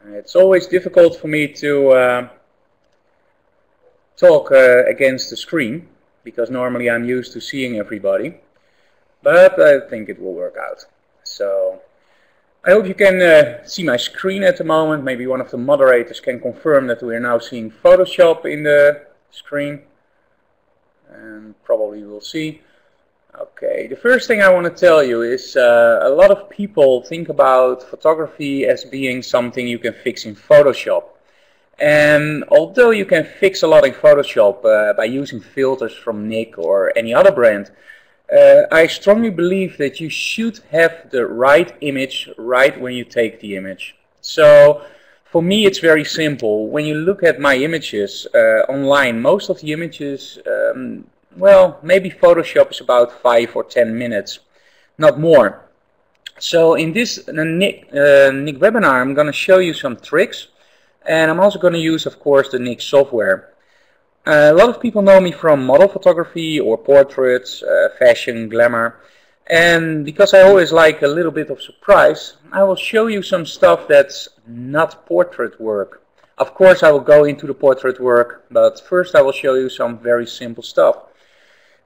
It's always difficult for me to talk against the screen, because normally I'm used to seeing everybody, but I think it will work out. So I hope you can see my screen at the moment. Maybe one of the moderators can confirm that we are now seeing Photoshop in the screen, and probably we'll see. Okay, the first thing I want to tell you is a lot of people think about photography as being something you can fix in Photoshop. And although you can fix a lot in Photoshop by using filters from NIK or any other brand, I strongly believe that you should have the right image right when you take the image. So for me it's very simple. When you look at my images online, most of the images, well, maybe Photoshop is about 5 or 10 minutes, not more. So in this NIK webinar I'm going to show you some tricks, and I'm also going to use, of course, the NIK software. A lot of people know me from model photography or portraits, fashion, glamour, and because I always like a little bit of surprise, I will show you some stuff that's not portrait work. Of course I will go into the portrait work, but first I will show you some very simple stuff.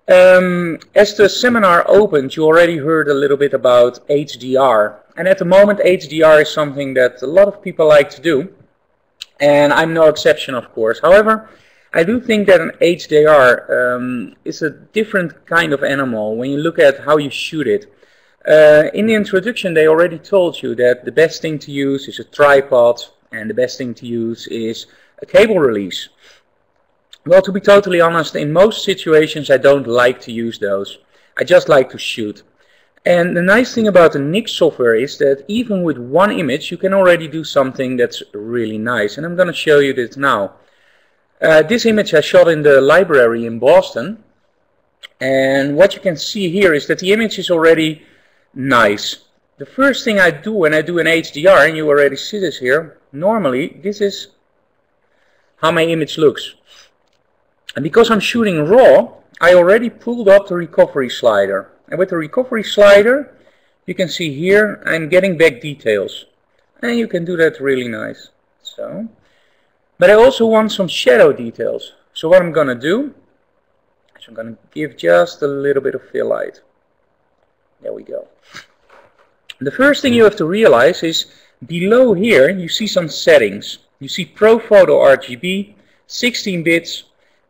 As the seminar opened, you already heard a little bit about HDR, and at the moment HDR is something that a lot of people like to do, and I'm no exception, of course. However, I do think that an HDR is a different kind of animal when you look at how you shoot it. In the introduction they already told you that the best thing to use is a tripod, and the best thing to use is a cable release. Well, to be totally honest, in most situations I don't like to use those. I just like to shoot. And the nice thing about the NIK software is that even with one image you can already do something that's really nice. And I'm going to show you this now. This image I shot in the library in Boston. And what you can see here is that the image is already nice. The first thing I do when I do an HDR, and you already see this here, normally this is how my image looks. And because I'm shooting raw, I already pulled up the recovery slider. And with the recovery slider, you can see here I'm getting back details. And you can do that really nice. So, but I also want some shadow details. So what I'm going to do is I'm going to give just a little bit of fill light. There we go. The first thing you have to realize is below here you see some settings. You see Pro Photo RGB, 16 bits,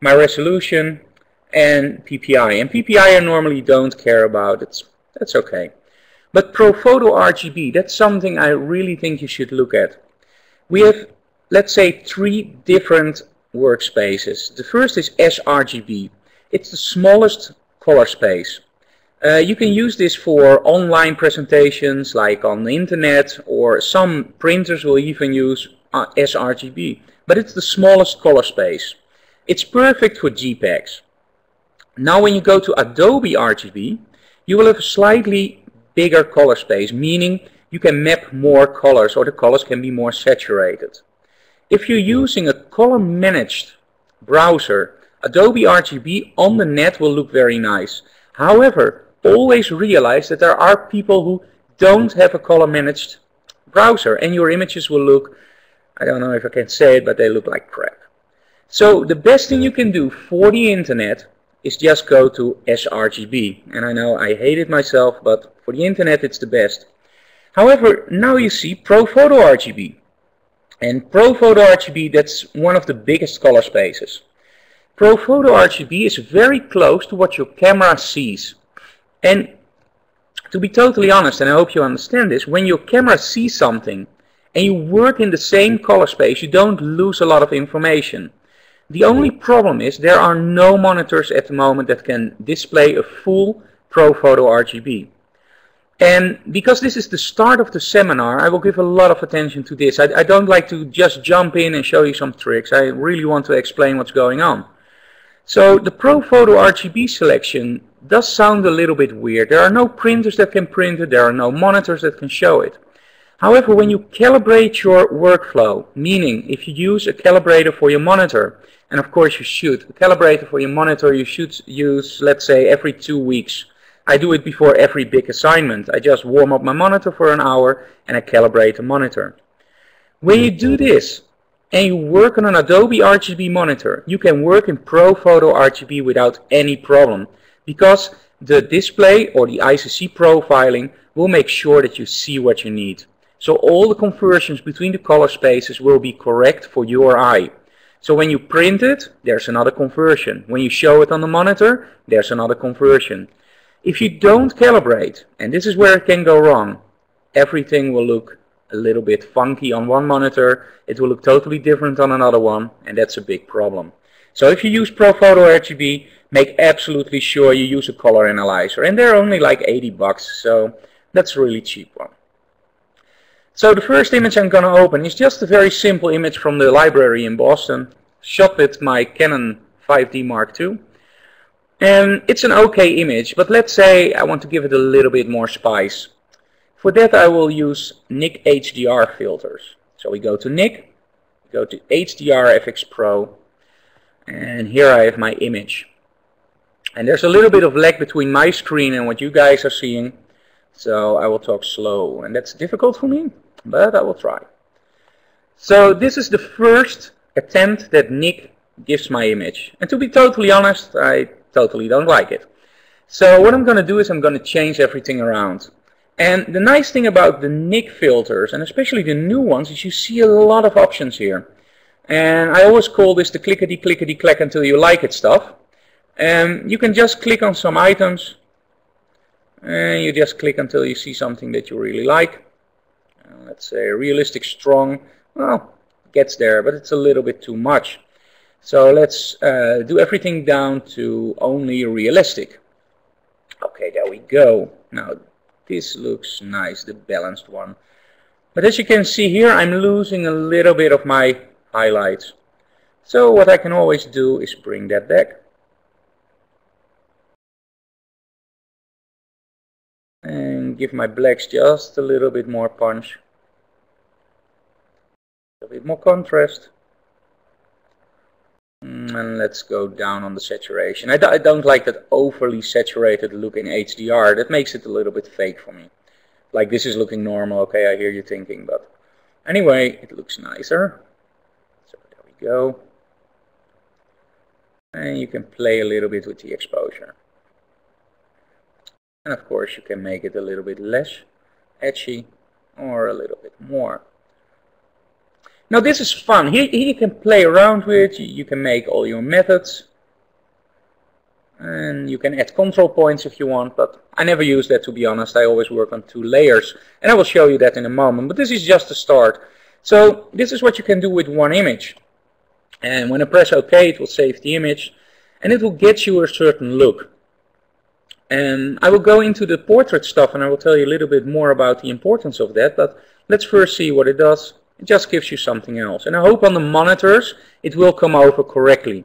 my resolution, and PPI. And PPI I normally don't care about. That's okay. But Pro Photo RGB, that's something I really think you should look at. We have, let's say, 3 different workspaces. The first is sRGB. It's the smallest color space. You can use this for online presentations like on the internet, or some printers will even use sRGB. But it's the smallest color space. It's perfect for JPEGs. Now when you go to Adobe RGB, you will have a slightly bigger color space, meaning you can map more colors, or the colors can be more saturated. If you're using a color managed browser, Adobe RGB on the net will look very nice. However, always realize that there are people who don't have a color managed browser, and your images will look, I don't know if I can say it, but they look like crap. So the best thing you can do for the internet is just go to sRGB. And I know I hate it myself, but for the internet it's the best. However, now you see Pro Photo RGB. And Pro Photo RGB, that's one of the biggest color spaces. Pro Photo RGB is very close to what your camera sees. And to be totally honest, and I hope you understand this, when your camera sees something and you work in the same color space, you don't lose a lot of information. The only problem is there are no monitors at the moment that can display a full Pro Photo RGB. And because this is the start of the seminar, I will give a lot of attention to this. I don't like to just jump in and show you some tricks. I really want to explain what's going on. So the Pro Photo RGB selection does sound a little bit weird. There are no printers that can print it. There are no monitors that can show it. However, when you calibrate your workflow, meaning if you use a calibrator for your monitor, and of course you should, a calibrator for your monitor you should use, let's say, every 2 weeks. I do it before every big assignment. I just warm up my monitor for an hour and I calibrate the monitor. When you do this and you work on an Adobe RGB monitor, you can work in ProPhoto RGB without any problem, because the display or the ICC profiling will make sure that you see what you need. So all the conversions between the color spaces will be correct for your eye. So when you print it, there's another conversion. When you show it on the monitor, there's another conversion. If you don't calibrate, and this is where it can go wrong, everything will look a little bit funky on one monitor, it will look totally different on another one, and that's a big problem. So if you use ProPhoto RGB, make absolutely sure you use a color analyzer, and they're only like 80 bucks, so that's a really cheap one. So the first image I'm going to open is just a very simple image from the library in Boston, shot with my Canon 5D Mark II. And it's an okay image, but let's say I want to give it a little bit more spice. For that I will use NIK HDR filters. So we go to NIK, go to HDR FX Pro, and here I have my image. And there's a little bit of lag between my screen and what you guys are seeing, so I will talk slow, and that's difficult for me, but I will try. So this is the first attempt that NIK gives my image, and to be totally honest, I totally don't like it. So what I'm going to do is I'm going to change everything around. And the nice thing about the NIK filters, and especially the new ones, is you see a lot of options here. And I always call this the clickety clack until you like it stuff. And you can just click on some items, and you just click until you see something that you really like. Let's say realistic strong, well, gets there, but it's a little bit too much. So let's do everything down to only realistic. Okay, there we go. Now this looks nice, the balanced one. But as you can see here, I'm losing a little bit of my highlights. So what I can always do is bring that back. And give my blacks just a little bit more punch. A bit more contrast. And let's go down on the saturation. I don't like that overly saturated look in HDR. That makes it a little bit fake for me. Like this is looking normal, okay, I hear you thinking, but anyway, it looks nicer. So there we go. And you can play a little bit with the exposure. And of course you can make it a little bit less edgy or a little bit more. Now this is fun. Here you can play around with, you can make all your methods. And you can add control points if you want, but I never use that, to be honest. I always work on 2 layers. And I will show you that in a moment, but this is just a start. So this is what you can do with one image. And when I press OK, it will save the image and it will get you a certain look. And I will go into the portrait stuff and I will tell you a little bit more about the importance of that, but let's first see what it does. It just gives you something else. And I hope on the monitors it will come over correctly.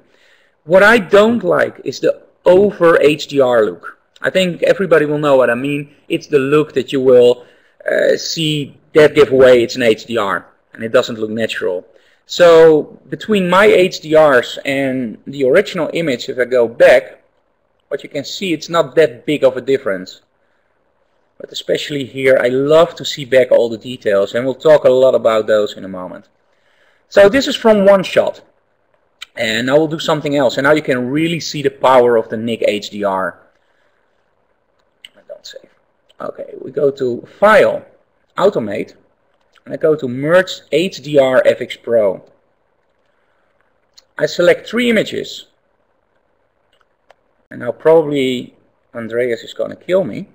What I don't like is the over HDR look. I think everybody will know what I mean. It's the look that you will see that give away it's an HDR. And it doesn't look natural. So between my HDRs and the original image, if I go back, what you can see, it's not that big of a difference. But especially here, I love to see back all the details, and we'll talk a lot about those in a moment. So this is from one shot. And now we'll do something else, and now you can really see the power of the NIK HDR. Don't save. Okay, we go to File, Automate, and I go to Merge HDR FX Pro. I select 3 images. And now probably Andreas is going to kill me,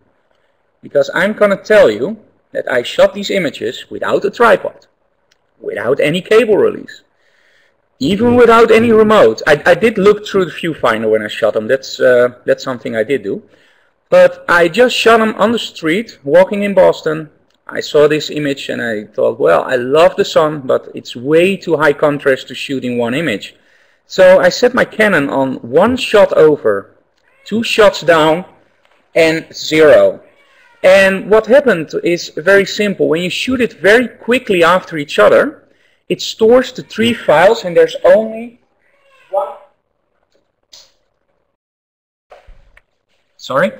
because I'm going to tell you that I shot these images without a tripod, without any cable release, even without any remote. I did look through the viewfinder when I shot them, that's something I did do. But I just shot them on the street, walking in Boston. I saw this image and I thought, well, I love the sun, but it's way too high contrast to shoot in one image. So I set my Canon on 1 shot over, 2 shots down, and 0. And what happened is very simple. When you shoot it very quickly after each other, it stores the 3 files, and there's only one. Sorry.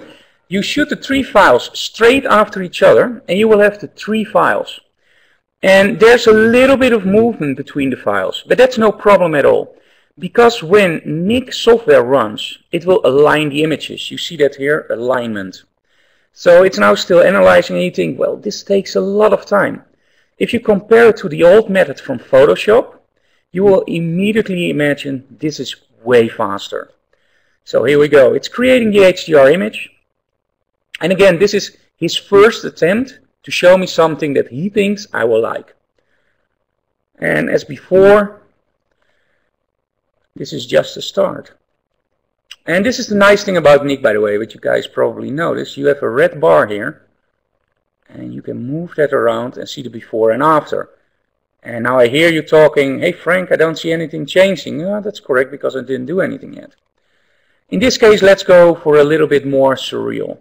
You shoot the 3 files straight after each other, and you will have the 3 files. And there's a little bit of movement between the files, but that's no problem at all. Because when NIK software runs, it will align the images. You see that here, alignment. So it's now still analyzing, and you think, well, this takes a lot of time. If you compare it to the old method from Photoshop, you will immediately imagine this is way faster. So here we go. It's creating the HDR image. And again, this is his first attempt to show me something that he thinks I will like. And as before, this is just a start. And this is the nice thing about NIK, by the way, which you guys probably notice. You have a red bar here, and you can move that around and see the before and after. And now I hear you talking, hey Frank, I don't see anything changing. Oh, that's correct, because I didn't do anything yet. In this case, let's go for a little bit more surreal.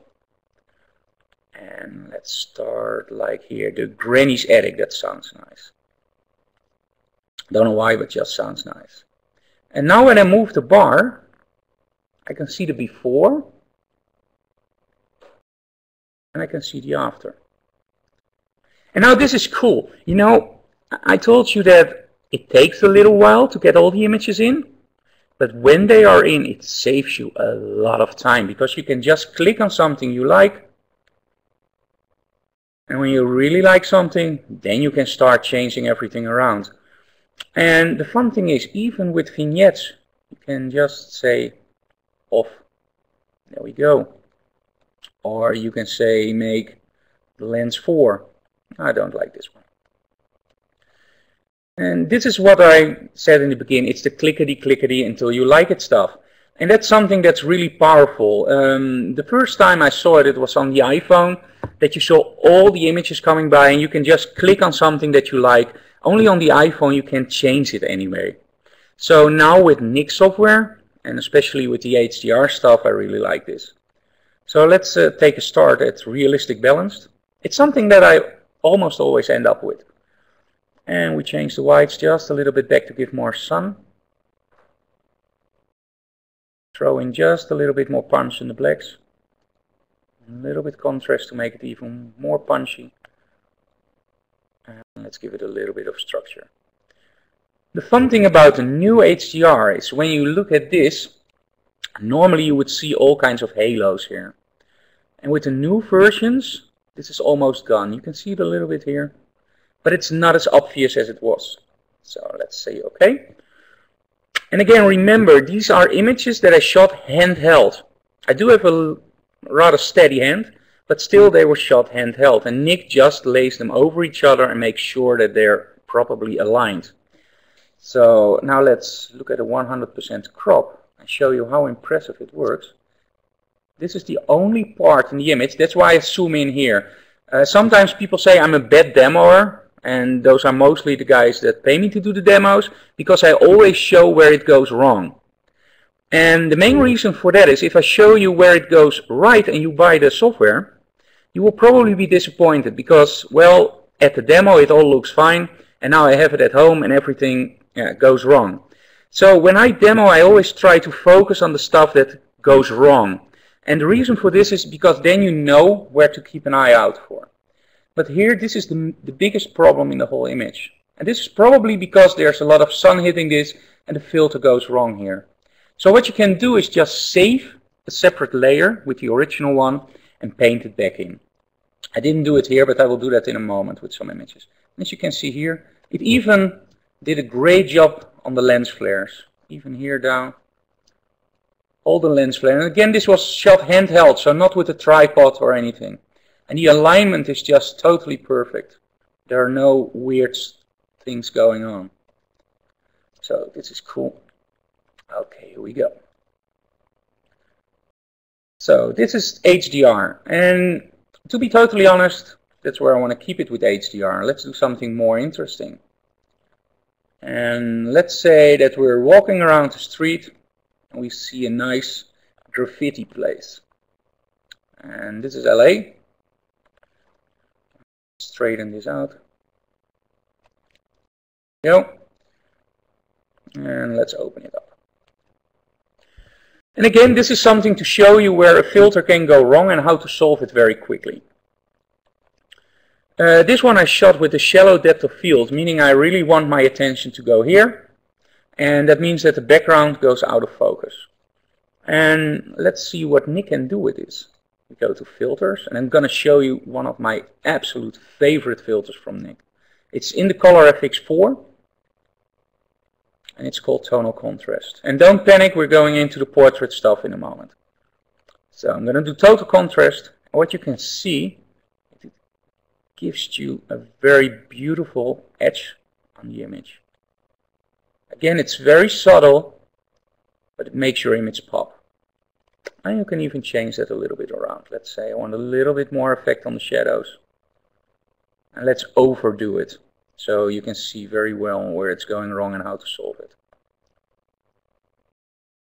And let's start like here, the Granny's Attic. That sounds nice. Don't know why, but just sounds nice. And now when I move the bar, I can see the before, and I can see the after. And now this is cool. You know, I told you that it takes a little while to get all the images in, but when they are in, it saves you a lot of time, because you can just click on something you like, and when you really like something, then you can start changing everything around. And the fun thing is, even with vignettes, you can just say off. There we go. Or you can say make the lens 4. I don't like this one. And this is what I said in the beginning. It's the clickety until you like it stuff. And that's something that's really powerful. The first time I saw it, it was on the iPhone, that you saw all the images coming by and you can just click on something that you like. Only on the iPhone you can change it anyway. So now with NIK software, and especially with the HDR stuff, I really like this. So let's take a start at realistic balanced. It's something that I almost always end up with. And we change the whites just a little bit back to give more sun. Throw in just a little bit more punch in the blacks. A little bit contrast to make it even more punchy. And let's give it a little bit of structure. The fun thing about the new HDR is when you look at this, normally you would see all kinds of halos here. And with the new versions, this is almost gone. You can see it a little bit here, but it's not as obvious as it was. So let's say OK. And again, remember, these are images that I shot handheld. I do have a rather steady hand, but still they were shot handheld. And NIK just lays them over each other and makes sure that they're properly aligned. So now let's look at a 100% crop and show you how impressive it works. This is the only part in the image. That's why I zoom in here. Sometimes people say I'm a bad demoer, and those are mostly the guys that pay me to do the demos, because I always show where it goes wrong. And the main reason for that is if I show you where it goes right and you buy the software, you will probably be disappointed because, well, at the demo it all looks fine, and now I have it at home and everything goes wrong. So when I demo, I always try to focus on the stuff that goes wrong. And the reason for this is because then you know where to keep an eye out for. But here, this is the biggest problem in the whole image. And this is probably because there's a lot of sun hitting this and the filter goes wrong here. So what you can do is just save a separate layer with the original one and paint it back in. I didn't do it here, but I will do that in a moment with some images. As you can see here, it even did a great job on the lens flares. Even here down, all the lens flares. And again, this was shot handheld, so not with a tripod or anything. And the alignment is just totally perfect. There are no weird things going on. So this is cool. Okay, here we go. So this is HDR. And to be totally honest, that's where I want to keep it with HDR. Let's do something more interesting. And let's say that we're walking around the street and we see a nice graffiti place. And this is LA. Straighten this out. Go. And let's open it up. And again, this is something to show you where a filter can go wrong and how to solve it very quickly. This one I shot with a shallow depth of field, meaning I really want my attention to go here. And that means that the background goes out of focus. And let's see what NIK can do with this. We go to filters, and I'm going to show you one of my absolute favorite filters from NIK. It's in the color FX4, and it's called tonal contrast. And don't panic, we're going into the portrait stuff in a moment. So I'm going to do total contrast. And what you can see, it gives you a very beautiful edge on the image. Again, it's very subtle, but it makes your image pop. And you can even change that a little bit around. Let's say I want a little bit more effect on the shadows. And let's overdo it, so you can see very well where it's going wrong and how to solve it.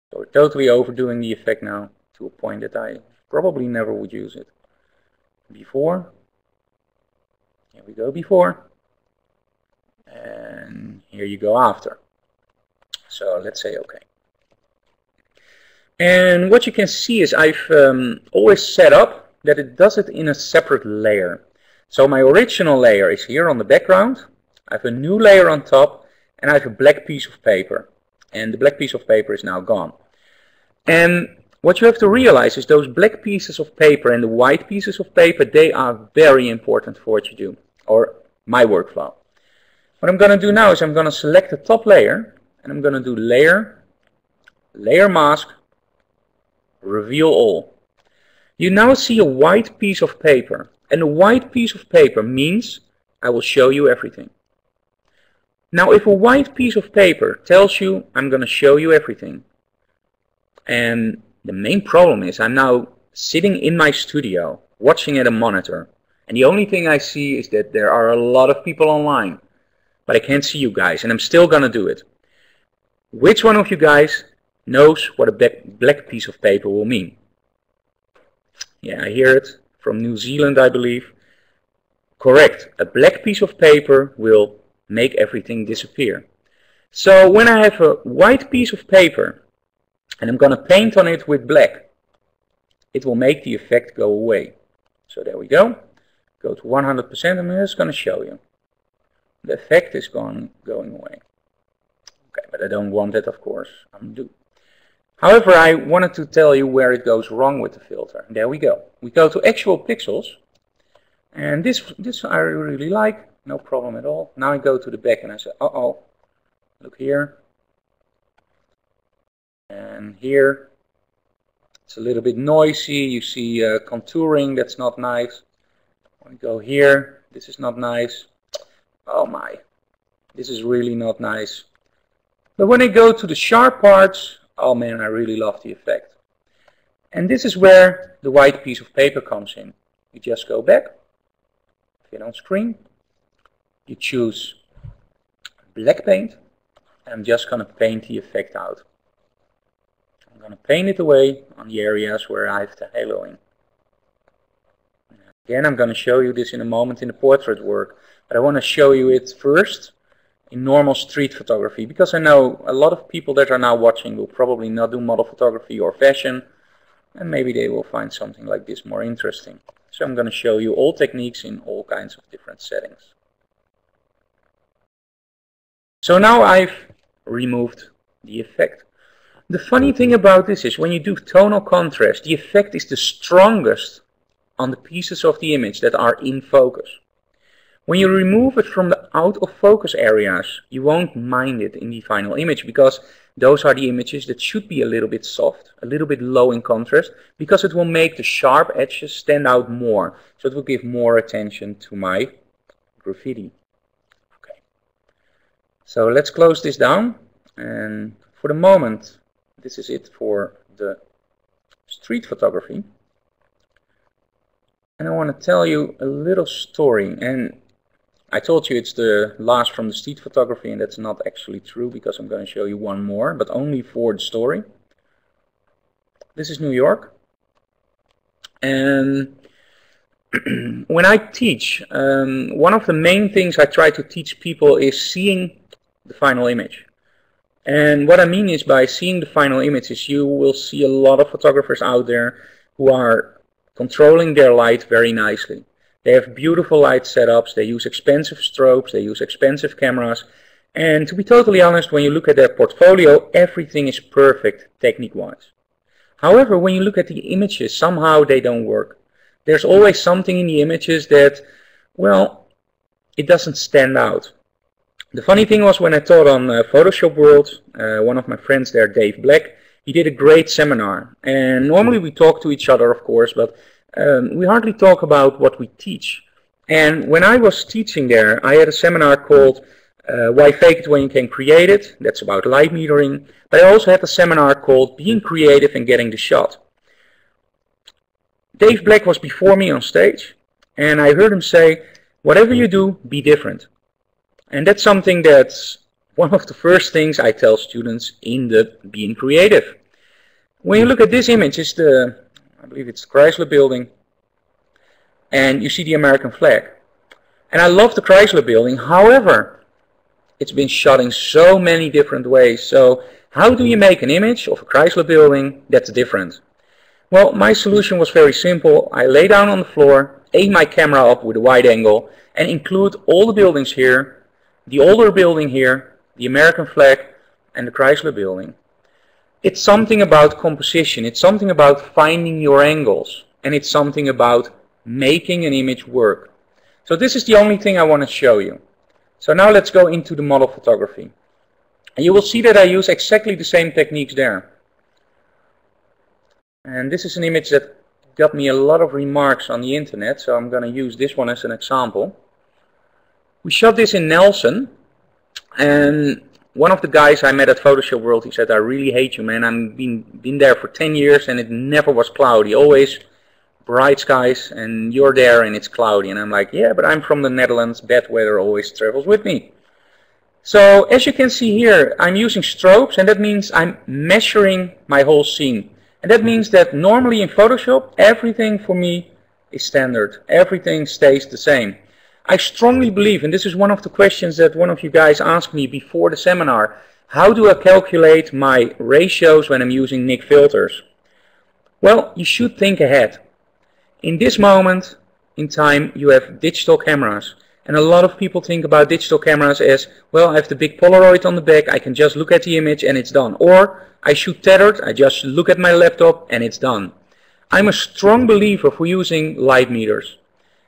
So we're totally overdoing the effect now to a point that I probably never would use it. Before. Here we go before. And here you go after. So let's say OK. And what you can see is I've always set up that it does it in a separate layer. So my original layer is here on the background. I have a new layer on top, and I have a black piece of paper. And the black piece of paper is now gone. And what you have to realize is those black pieces of paper and the white pieces of paper, they are very important for what you do, or my workflow. What I'm going to do now is I'm going to select the top layer, and I'm going to do layer, layer mask, reveal all. You now see a white piece of paper, and a white piece of paper means I will show you everything. Now if a white piece of paper tells you I'm going to show you everything, and the main problem is I'm now sitting in my studio watching at a monitor, and the only thing I see is that there are a lot of people online, but I can't see you guys, and I'm still going to do it. Which one of you guys knows what a black piece of paper will mean? Yeah, I hear it from New Zealand, I believe. Correct. A black piece of paper will make everything disappear. So when I have a white piece of paper and I'm going to paint on it with black, it will make the effect go away. So there we go. Go to 100%, and I'm just going to show you. The effect is going away. Okay, but I don't want it, of course. Undo. However, I wanted to tell you where it goes wrong with the filter. There we go. We go to actual pixels, and this I really like, no problem at all. Now I go to the back and I say, uh-oh, look here, and here. It's a little bit noisy. You see contouring, that's not nice. When we go here, this is not nice. Oh my, this is really not nice. But when I go to the sharp parts, oh man, I really love the effect. And this is where the white piece of paper comes in. You just go back, fit on screen, you choose black paint, and I'm just going to paint the effect out. I'm going to paint it away on the areas where I have the haloing. Again, I'm going to show you this in a moment in the portrait work, but I want to show you it first in normal street photography, because I know a lot of people that are now watching will probably not do model photography or fashion, and maybe they will find something like this more interesting. So I'm going to show you all techniques in all kinds of different settings. So now I've removed the effect. The funny thing about this is when you do tonal contrast, the effect is the strongest on the pieces of the image that are in focus. When you remove it from the out of focus areas, you won't mind it in the final image, because those are the images that should be a little bit soft, a little bit low in contrast, because it will make the sharp edges stand out more. So it will give more attention to my graffiti. Okay. So let's close this down, and for the moment, this is it for the street photography. And I want to tell you a little story. And I told you it's the last from the street photography, and that's not actually true, because I'm going to show you one more, but only for the story. This is New York. And when I teach, one of the main things I try to teach people is seeing the final image. And what I mean is, by seeing the final image, is you will see a lot of photographers out there who are controlling their light very nicely. They have beautiful light setups, they use expensive strobes, they use expensive cameras. And to be totally honest, when you look at their portfolio, everything is perfect technique-wise. However, when you look at the images, somehow they don't work. There's always something in the images that, well, it doesn't stand out. The funny thing was when I taught on Photoshop World, one of my friends there, Dave Black, he did a great seminar. And normally we talk to each other, of course, but we hardly talk about what we teach. And when I was teaching there, I had a seminar called Why Fake It When You Can Create It. That's about light metering. But I also had a seminar called Being Creative and Getting the Shot. Dave Black was before me on stage, and I heard him say, whatever you do, be different. And that's something that's one of the first things I tell students in the Being Creative. When you look at this image, it's I believe it's the Chrysler building, and you see the American flag. And I love the Chrysler building, however, it's been shot in so many different ways. So how do you make an image of a Chrysler building that's different? Well, my solution was very simple. I lay down on the floor, aim my camera up with a wide angle, and include all the buildings here, the older building here, the American flag, and the Chrysler building. It's something about composition, it's something about finding your angles, and it's something about making an image work. So this is the only thing I want to show you. So now let's go into the model photography. And you will see that I use exactly the same techniques there. And this is an image that got me a lot of remarks on the internet, so I'm going to use this one as an example. We shot this in Nelson, and one of the guys I met at Photoshop World, he said, I really hate you, man. I've been there for 10 years and it never was cloudy. Always bright skies, and you're there and it's cloudy. And I'm like, yeah, but I'm from the Netherlands. Bad weather always travels with me. So as you can see here, I'm using strobes, and that means I'm measuring my whole scene. And that means that normally in Photoshop, everything for me is standard. Everything stays the same. I strongly believe, and this is one of the questions that one of you guys asked me before the seminar, how do I calculate my ratios when I'm using NIK filters? Well, you should think ahead. In this moment in time, you have digital cameras. And a lot of people think about digital cameras as, well, I have the big Polaroid on the back, I can just look at the image and it's done. Or I shoot tethered, I just look at my laptop and it's done. I'm a strong believer for using light meters.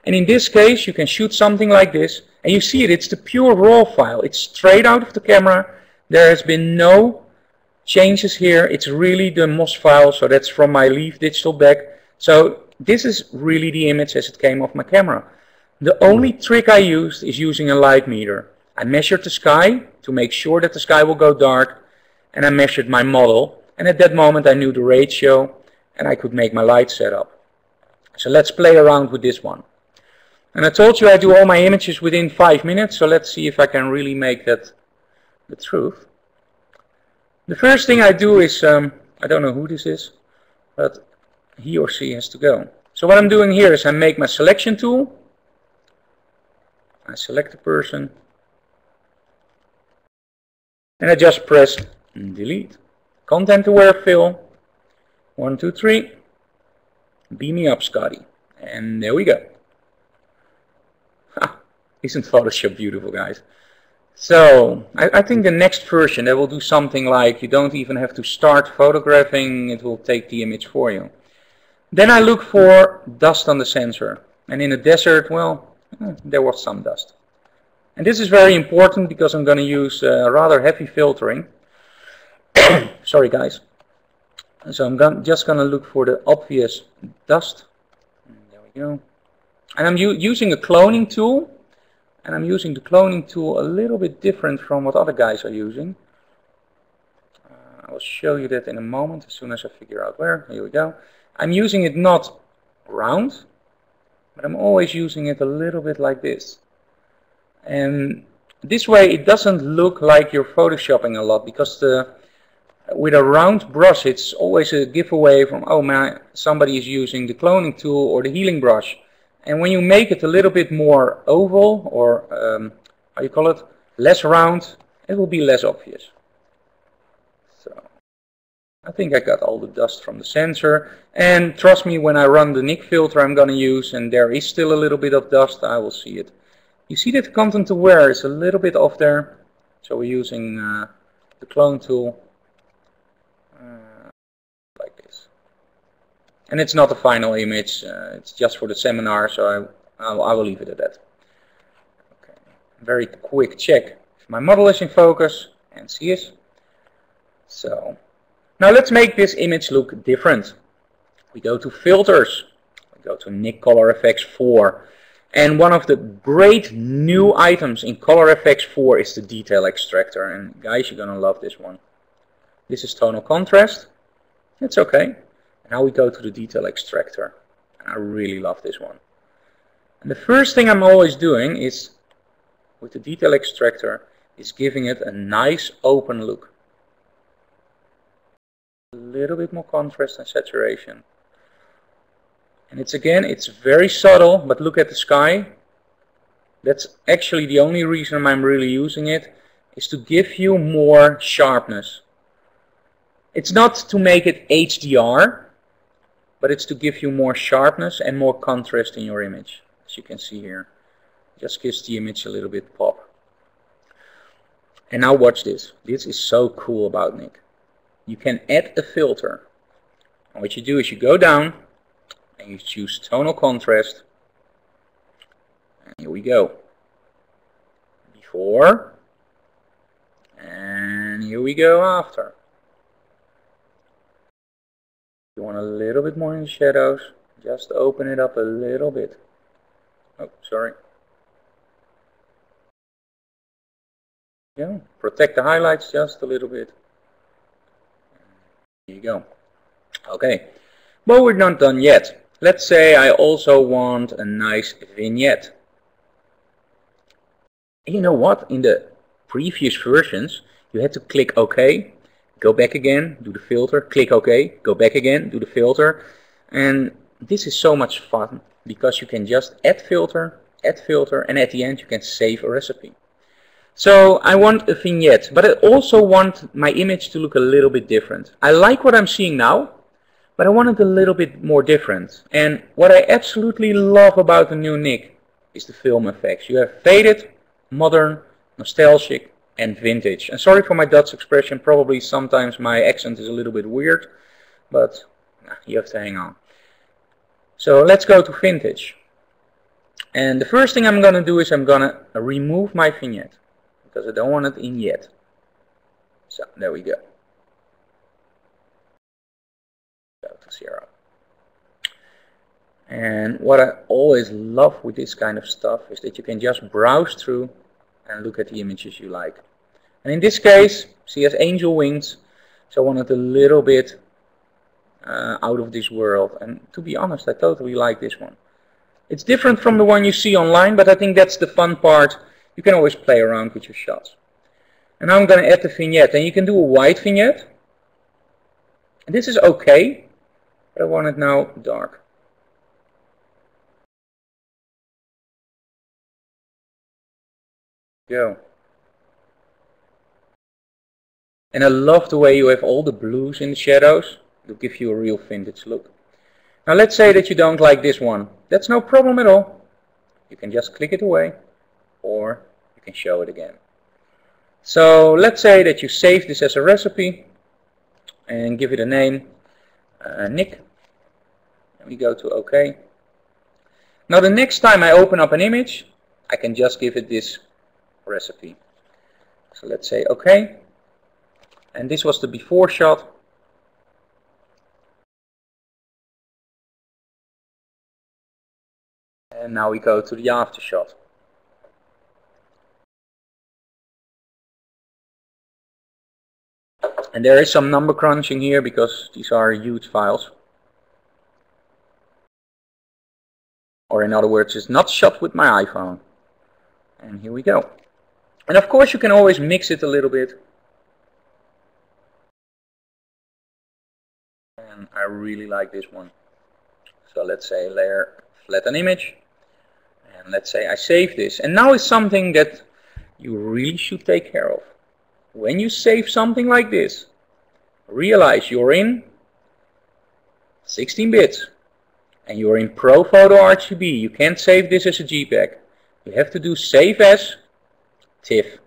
And in this case, you can shoot something like this, and you see it, it's the pure raw file. It's straight out of the camera. There has been no changes here. It's really the MOS file, so that's from my Leaf digital bag. So this is really the image as it came off my camera. The only trick I used is using a light meter. I measured the sky to make sure that the sky will go dark, and I measured my model. And at that moment I knew the ratio, and I could make my light setup. So let's play around with this one. And I told you I do all my images within 5 minutes, so let's see if I can really make that the truth. The first thing I do is, I don't know who this is, but he or she has to go. So what I'm doing here is I make my selection tool. I select the person. And I just press delete. Content aware fill. 1, 2, 3. Beam me up, Scotty. And there we go. Isn't Photoshop beautiful, guys? So I think the next version, that will do something like you don't even have to start photographing, it will take the image for you. Then I look for dust on the sensor. And in a desert, well, there was some dust. And this is very important because I'm going to use rather heavy filtering. Sorry, guys. So I'm just going to look for the obvious dust. There we go. And I'm using a cloning tool. And I'm using the cloning tool a little bit different from what other guys are using. I will show you that in a moment as soon as I figure out where. Here we go. I'm using it not round, but I'm always using it a little bit like this. And this way it doesn't look like you're photoshopping a lot, because with a round brush it's always a giveaway from, oh man, somebody is using the cloning tool or the healing brush. And when you make it a little bit more oval, or how you call it, less round, it will be less obvious. I think I got all the dust from the sensor. And trust me, when I run the NIK filter I'm going to use, and there is still a little bit of dust, I will see it. You see that the content to wear is a little bit off there. So we're using the clone tool like this. And it's not a final image, it's just for the seminar, so I will leave it at that. Okay. Very quick check if my model is in focus, and see it. So now let's make this image look different. We go to filters, we go to NIK Color Efex 4. And one of the great new items in Color Efex 4 is the detail extractor. And guys, you're gonna love this one. This is tonal contrast. It's okay. Now we go to the detail extractor. And I really love this one. And the first thing I'm always doing is, with the detail extractor, is giving it a nice open look. A little bit more contrast and saturation. And it's very subtle, but look at the sky. That's actually the only reason I'm really using it, is to give you more sharpness. It's not to make it HDR, but it's to give you more sharpness and more contrast in your image. As you can see here, just gives the image a little bit pop. And now watch this. This is so cool about NIK. You can add a filter. And what you do is you go down and you choose tonal contrast. And here we go. Before. And here we go after. You want a little bit more in the shadows, just open it up a little bit. Oh, sorry. Yeah, protect the highlights just a little bit. Here you go. Okay, but we're not done yet. Let's say I also want a nice vignette. And you know what? In the previous versions, you had to click OK, go back again, do the filter, click OK, go back again, do the filter. And this is so much fun because you can just add filter, and at the end you can save a recipe. So I want a vignette, but I also want my image to look a little bit different. I like what I'm seeing now, but I want it a little bit more different. And what I absolutely love about the new NIK is the film effects. You have faded, modern, nostalgic, and vintage. And sorry for my Dutch expression, probably sometimes my accent is a little bit weird, but you have to hang on. So let's go to vintage. And the first thing I'm going to do is I'm going to remove my vignette, because I don't want it in yet. So there we go. Go to 0. And what I always love with this kind of stuff is that you can just browse through and look at the images you like. And in this case, see, as angel wings, so I want it a little bit out of this world. And to be honest, I totally like this one. It's different from the one you see online, but I think that's the fun part. You can always play around with your shots. And now I'm going to add the vignette. And you can do a white vignette. And this is okay, but I want it now dark. Go. And I love the way you have all the blues in the shadows. It'll give you a real vintage look. Now let's say that you don't like this one. That's no problem at all. You can just click it away, or you can show it again. So let's say that you save this as a recipe and give it a name, NIK. And we go to OK. Now the next time I open up an image, I can just give it this recipe. So let's say OK. And this was the before shot. And now we go to the after shot. And there is some number crunching here because these are huge files. Or in other words, it's not shot with my iPhone. And here we go. And of course you can always mix it a little bit. And I really like this one. So let's say layer, flatten image. And let's say I save this. And now it's something that you really should take care of. When you save something like this, realize you're in 16 bits and you're in Pro Photo RGB. You can't save this as a JPEG. You have to do save as TIFF,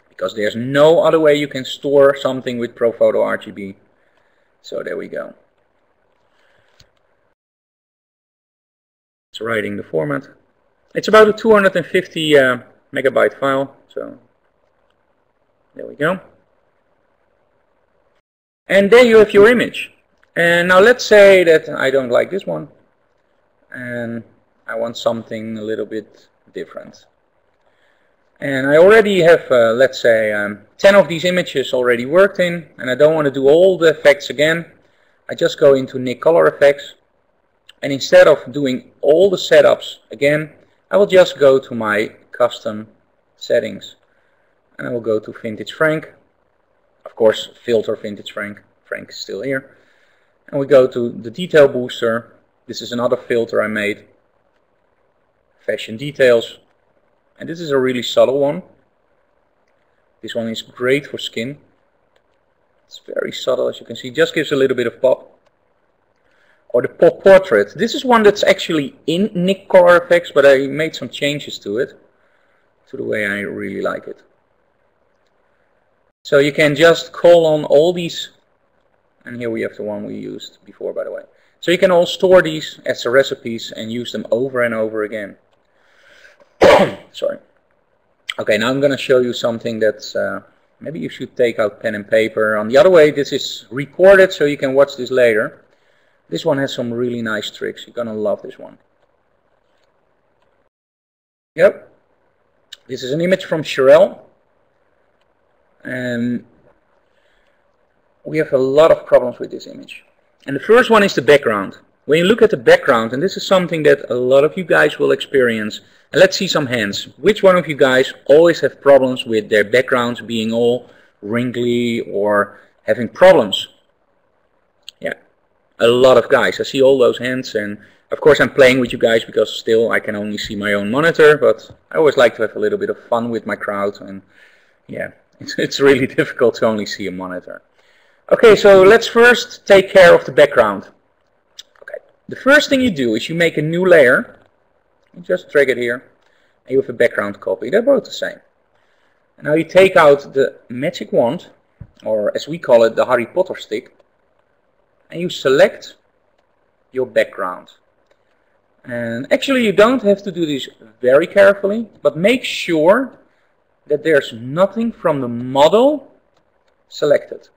because there's no other way you can store something with Pro Photo RGB. So there we go. It's writing the format. It's about a 250 megabyte file. So there we go. And there you have your image. And now let's say that I don't like this one and I want something a little bit different. And I already have, let's say, 10 of these images already worked in, and I don't want to do all the effects again. I just go into NIK color effects, and instead of doing all the setups again, I will just go to my custom settings, and I will go to Vintage Frank. Of course, filter Vintage Frank. Frank is still here. And we go to the detail booster. This is another filter I made. Fashion details. And this is a really subtle one. This one is great for skin. It's very subtle, as you can see. Just gives a little bit of pop. Or the pop portrait. This is one that's actually in NIK color effects, but I made some changes to it, to the way I really like it. So you can just call on all these. And here we have the one we used before, by the way. So you can all store these as recipes and use them over and over again. Sorry. Okay, now I'm going to show you something that's, maybe you should take out pen and paper. On the other way, this is recorded so you can watch this later. This one has some really nice tricks. You're going to love this one. Yep. This is an image from Sherelle. And we have a lot of problems with this image. And the first one is the background. When you look at the background, and this is something that a lot of you guys will experience, and let's see some hands. Which one of you guys always have problems with their backgrounds being all wrinkly or having problems? Yeah, a lot of guys. I see all those hands, and of course I'm playing with you guys because still I can only see my own monitor, but I always like to have a little bit of fun with my crowd, and yeah, it's really difficult to only see a monitor. Okay, so let's first take care of the background. Okay, the first thing you do is you make a new layer. You just drag it here, and you have a background copy. They're both the same. And now you take out the magic wand, or as we call it, the Harry Potter stick, and you select your background. And actually you don't have to do this very carefully, but make sure that there's nothing from the model selected.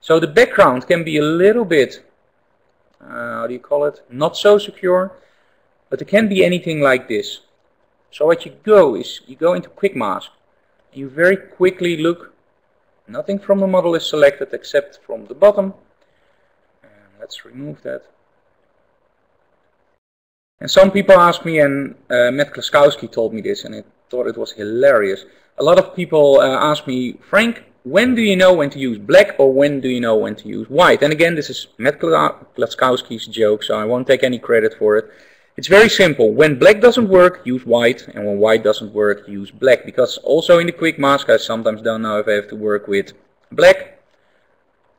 So the background can be a little bit, how do you call it, not so secure, but it can be anything like this. So what you go is, you go into Quick Mask, and you very quickly look, nothing from the model is selected except from the bottom. And let's remove that. And some people ask me, and Matt Klaskowski told me this, and I thought it was hilarious. A lot of people ask me, Frank, when do you know when to use black or when do you know when to use white? And again, this is Matt Klaskowski's joke, so I won't take any credit for it. It's very simple. When black doesn't work, use white, and when white doesn't work, use black. Because also in the Quick Mask, I sometimes don't know if I have to work with black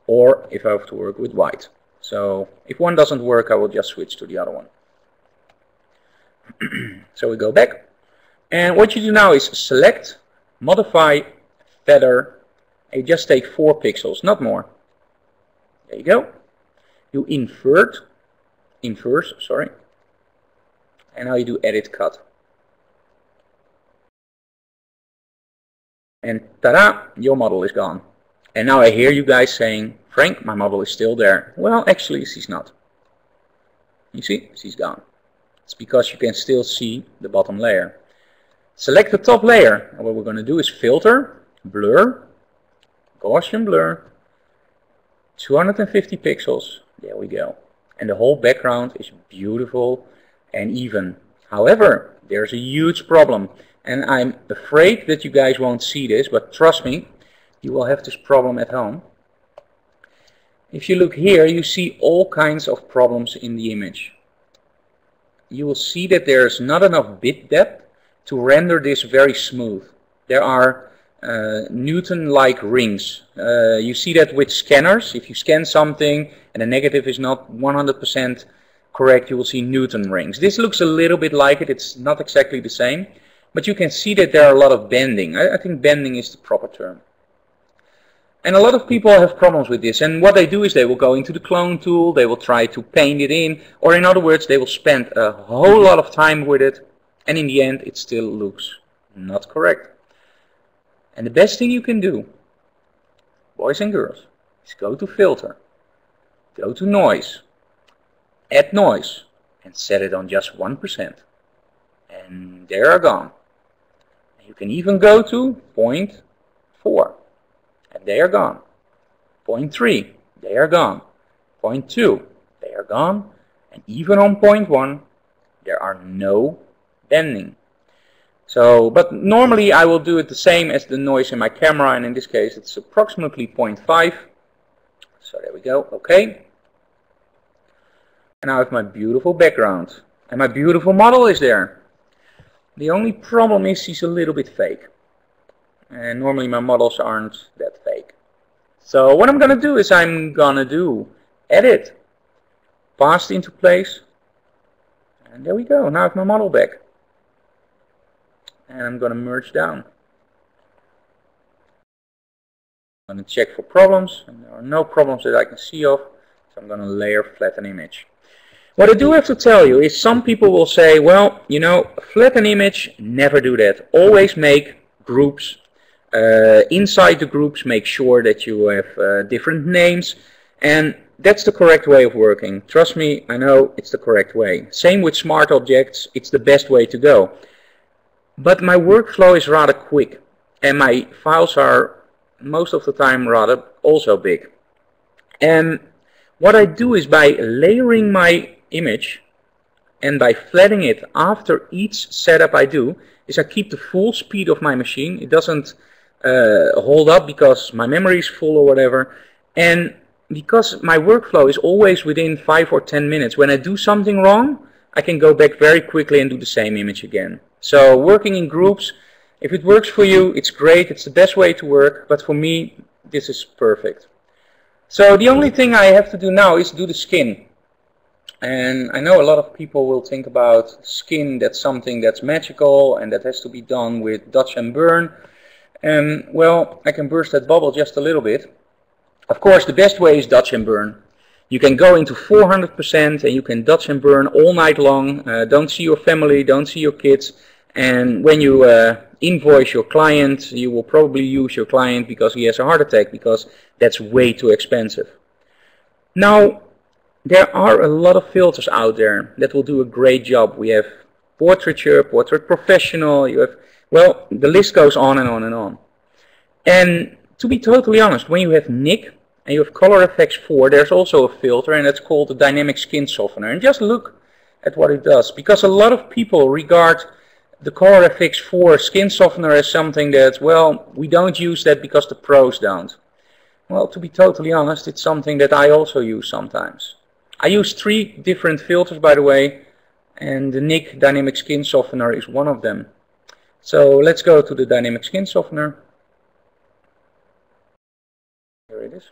or if I have to work with white. So if one doesn't work, I will just switch to the other one. So we go back. And what you do now is select, modify, feather. You just take 4 pixels, not more. There you go. You inverse, sorry. And now you do edit cut. And ta-da, your model is gone. And now I hear you guys saying, Frank, my model is still there. Well, actually, she's not. You see, she's gone. It's because you can still see the bottom layer. Select the top layer. And what we're going to do is filter, blur, Gaussian blur, 250 pixels. There we go. And the whole background is beautiful and even. However, there's a huge problem. And I'm afraid that you guys won't see this, but trust me, you will have this problem at home. If you look here, you see all kinds of problems in the image. You will see that there's not enough bit depth to render this very smooth. There are Newton-like rings. You see that with scanners. If you scan something and the negative is not 100% correct, you will see Newton rings. This looks a little bit like it. It's not exactly the same, but you can see that there are a lot of bending. I think bending is the proper term. And a lot of people have problems with this, and what they do is they will go into the clone tool, they will try to paint it in, or in other words, they will spend a whole lot of time with it, and in the end it still looks not correct. And the best thing you can do, boys and girls, is go to filter, go to noise, add noise, and set it on just 1%. And they are gone. You can even go to 0.4. And they are gone. 0.3, they are gone. 0.2, they are gone. And even on 0.1, there are no bending. So, but normally I will do it the same as the noise in my camera, and in this case it's approximately 0.5. So there we go, okay. And now I have my beautiful background. And my beautiful model is there. The only problem is he's a little bit fake. And normally my models aren't that fake. So what I'm going to do is I'm going to do edit, paste into place, and there we go. Now I have my model back. And I'm going to merge down. I'm going to check for problems, and there are no problems that I can see of, so I'm going to layer flatten image. What I do have to tell you is some people will say, well, you know, flatten image, never do that. Always make groups. Inside the groups, make sure that you have different names, and that's the correct way of working. Trust me, I know it's the correct way. Same with smart objects, it's the best way to go. But my workflow is rather quick, and my files are most of the time rather also big. And what I do is by layering my image and by flattening it after each setup I do, is I keep the full speed of my machine. It doesn't hold up because my memory is full or whatever, and because my workflow is always within 5 or 10 minutes. When I do something wrong, I can go back very quickly and do the same image again. So working in groups, if it works for you, it's great, it's the best way to work, but for me this is perfect. So the only thing I have to do now is do the skin. And I know a lot of people will think about skin, that's something that's magical and that has to be done with Dutch and burn. And well, I can burst that bubble just a little bit. Of course, the best way is Dutch and burn. You can go into 400% and you can Dutch and burn all night long. Don't see your family, don't see your kids. And when you invoice your client, you will probably use your client because he has a heart attack, because that's way too expensive. Now, there are a lot of filters out there that will do a great job. We have portraiture, portrait professional, you have, well, the list goes on and on and on. And to be totally honest, when you have NIK and you have Color Efex 4, there's also a filter, and that's called the Dynamic Skin Softener. And just look at what it does, because a lot of people regard the Color Efex 4 skin softener as something that, well, we don't use that because the pros don't. Well, to be totally honest, it's something that I also use sometimes. I use 3 different filters, by the way, and the NIK Dynamic Skin Softener is one of them. So let's go to the Dynamic Skin Softener. Here it is.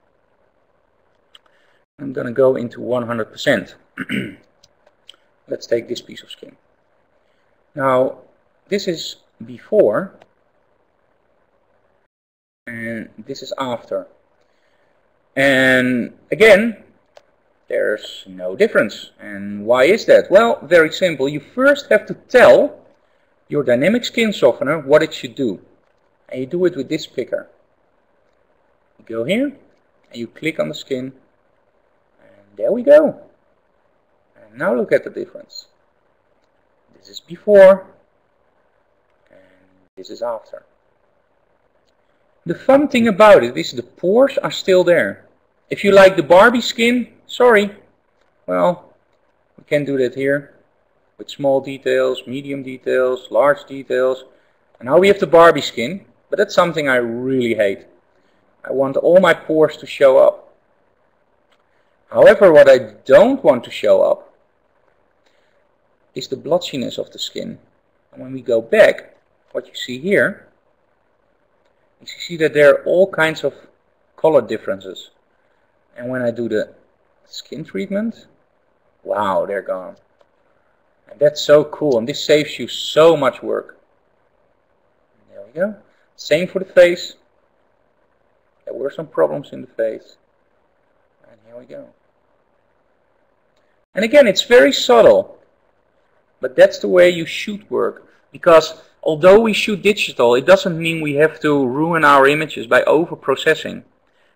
I'm going to go into 100%. Let's take this piece of skin. Now, this is before, and this is after. And again, there's no difference. And why is that? Well, very simple. You first have to tell your Dynamic Skin Softener what it should do. And you do it with this picker. You go here, and you click on the skin, and there we go. And now look at the difference. This is before, and this is after. The fun thing about it is the pores are still there. If you like the Barbie skin, sorry. Well, we can do that here with small details, medium details, large details. And now we have the Barbie skin, but that's something I really hate. I want all my pores to show up. However, what I don't want to show up is the blotchiness of the skin. And when we go back, what you see here you see that there are all kinds of color differences. And when I do the skin treatment, wow, they're gone. And that's so cool, and this saves you so much work. There we go. Same for the face. There were some problems in the face. And here we go. And again, it's very subtle, but that's the way you should work. Because although we shoot digital, it doesn't mean we have to ruin our images by over-processing.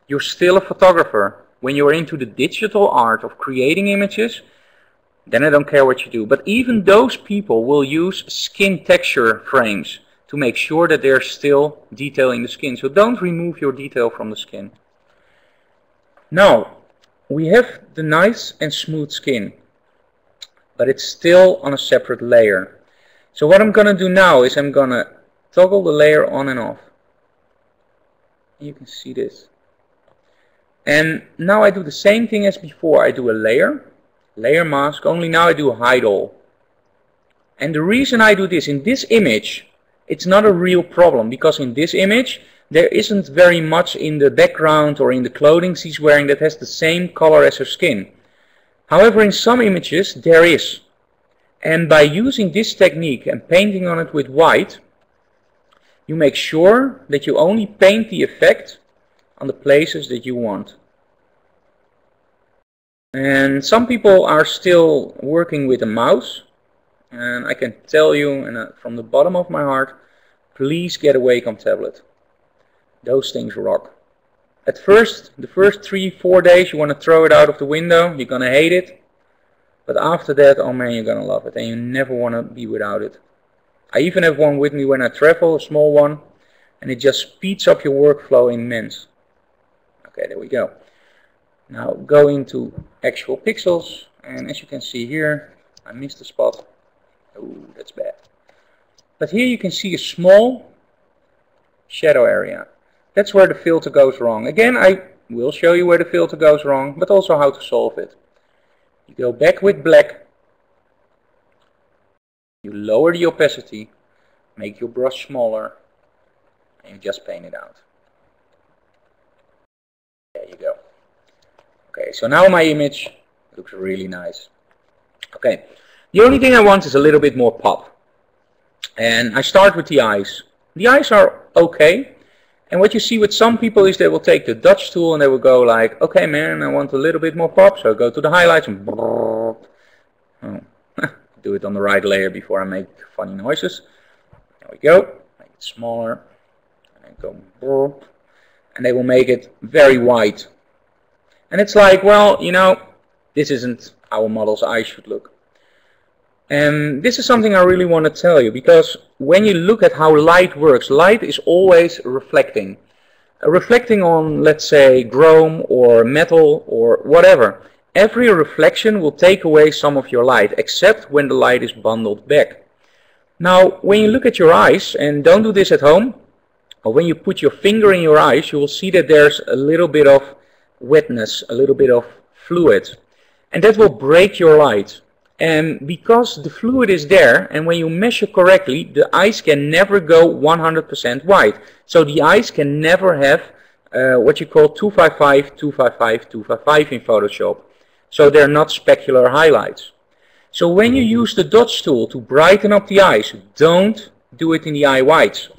You're still a photographer. When you're into the digital art of creating images, then I don't care what you do. But even those people will use skin texture frames to make sure that they're still detailing the skin. So don't remove your detail from the skin. Now, we have the nice and smooth skin, but it's still on a separate layer. So what I'm going to do now is I'm going to toggle the layer on and off. You can see this. And now I do the same thing as before. I do a layer mask, only now I do a hide all. And the reason I do this, in this image, it's not a real problem, because in this image there isn't very much in the background or in the clothing she's wearing that has the same color as her skin. However, in some images there is. And by using this technique and painting on it with white, you make sure that you only paint the effect on the places that you want. And some people are still working with a mouse, and I can tell you from the bottom of my heart, please get a Wacom tablet. Those things rock. At first, the first 3-4 days you want to throw it out of the window, you're going to hate it. But after that, oh man, you're going to love it, and you never want to be without it. I even have one with me when I travel, a small one, and it just speeds up your workflow immense. Okay, there we go. Now go into actual pixels, and as you can see here, I missed a spot. Oh, that's bad. But here you can see a small shadow area. That's where the filter goes wrong. Again, I will show you where the filter goes wrong, but also how to solve it. You go back with black, you lower the opacity, make your brush smaller, and you just paint it out. There you go. Okay, so now my image looks really nice. Okay, the only thing I want is a little bit more pop. And I start with the eyes. The eyes are okay. And what you see with some people is they will take the Dutch tool and they will go like, okay man, I want a little bit more pop. So I go to the highlights and do it on the right layer before I make funny noises. There we go. Make it smaller. And go and they will make it very white. And it's like, well, you know, this isn't how a model's eyes should look. And this is something I really want to tell you, because when you look at how light works, light is always reflecting. Reflecting on, let's say, chrome or metal or whatever. Every reflection will take away some of your light, except when the light is bundled back. Now, when you look at your eyes, and don't do this at home, or when you put your finger in your eyes, you will see that there's a little bit of wetness, a little bit of fluid. And that will break your light. And because the fluid is there, and when you measure correctly, the eyes can never go 100% white. So the eyes can never have what you call 255, 255, 255 in Photoshop. So they're not specular highlights. So when you use the Dutch tool to brighten up the eyes, don't do it in the eye whites.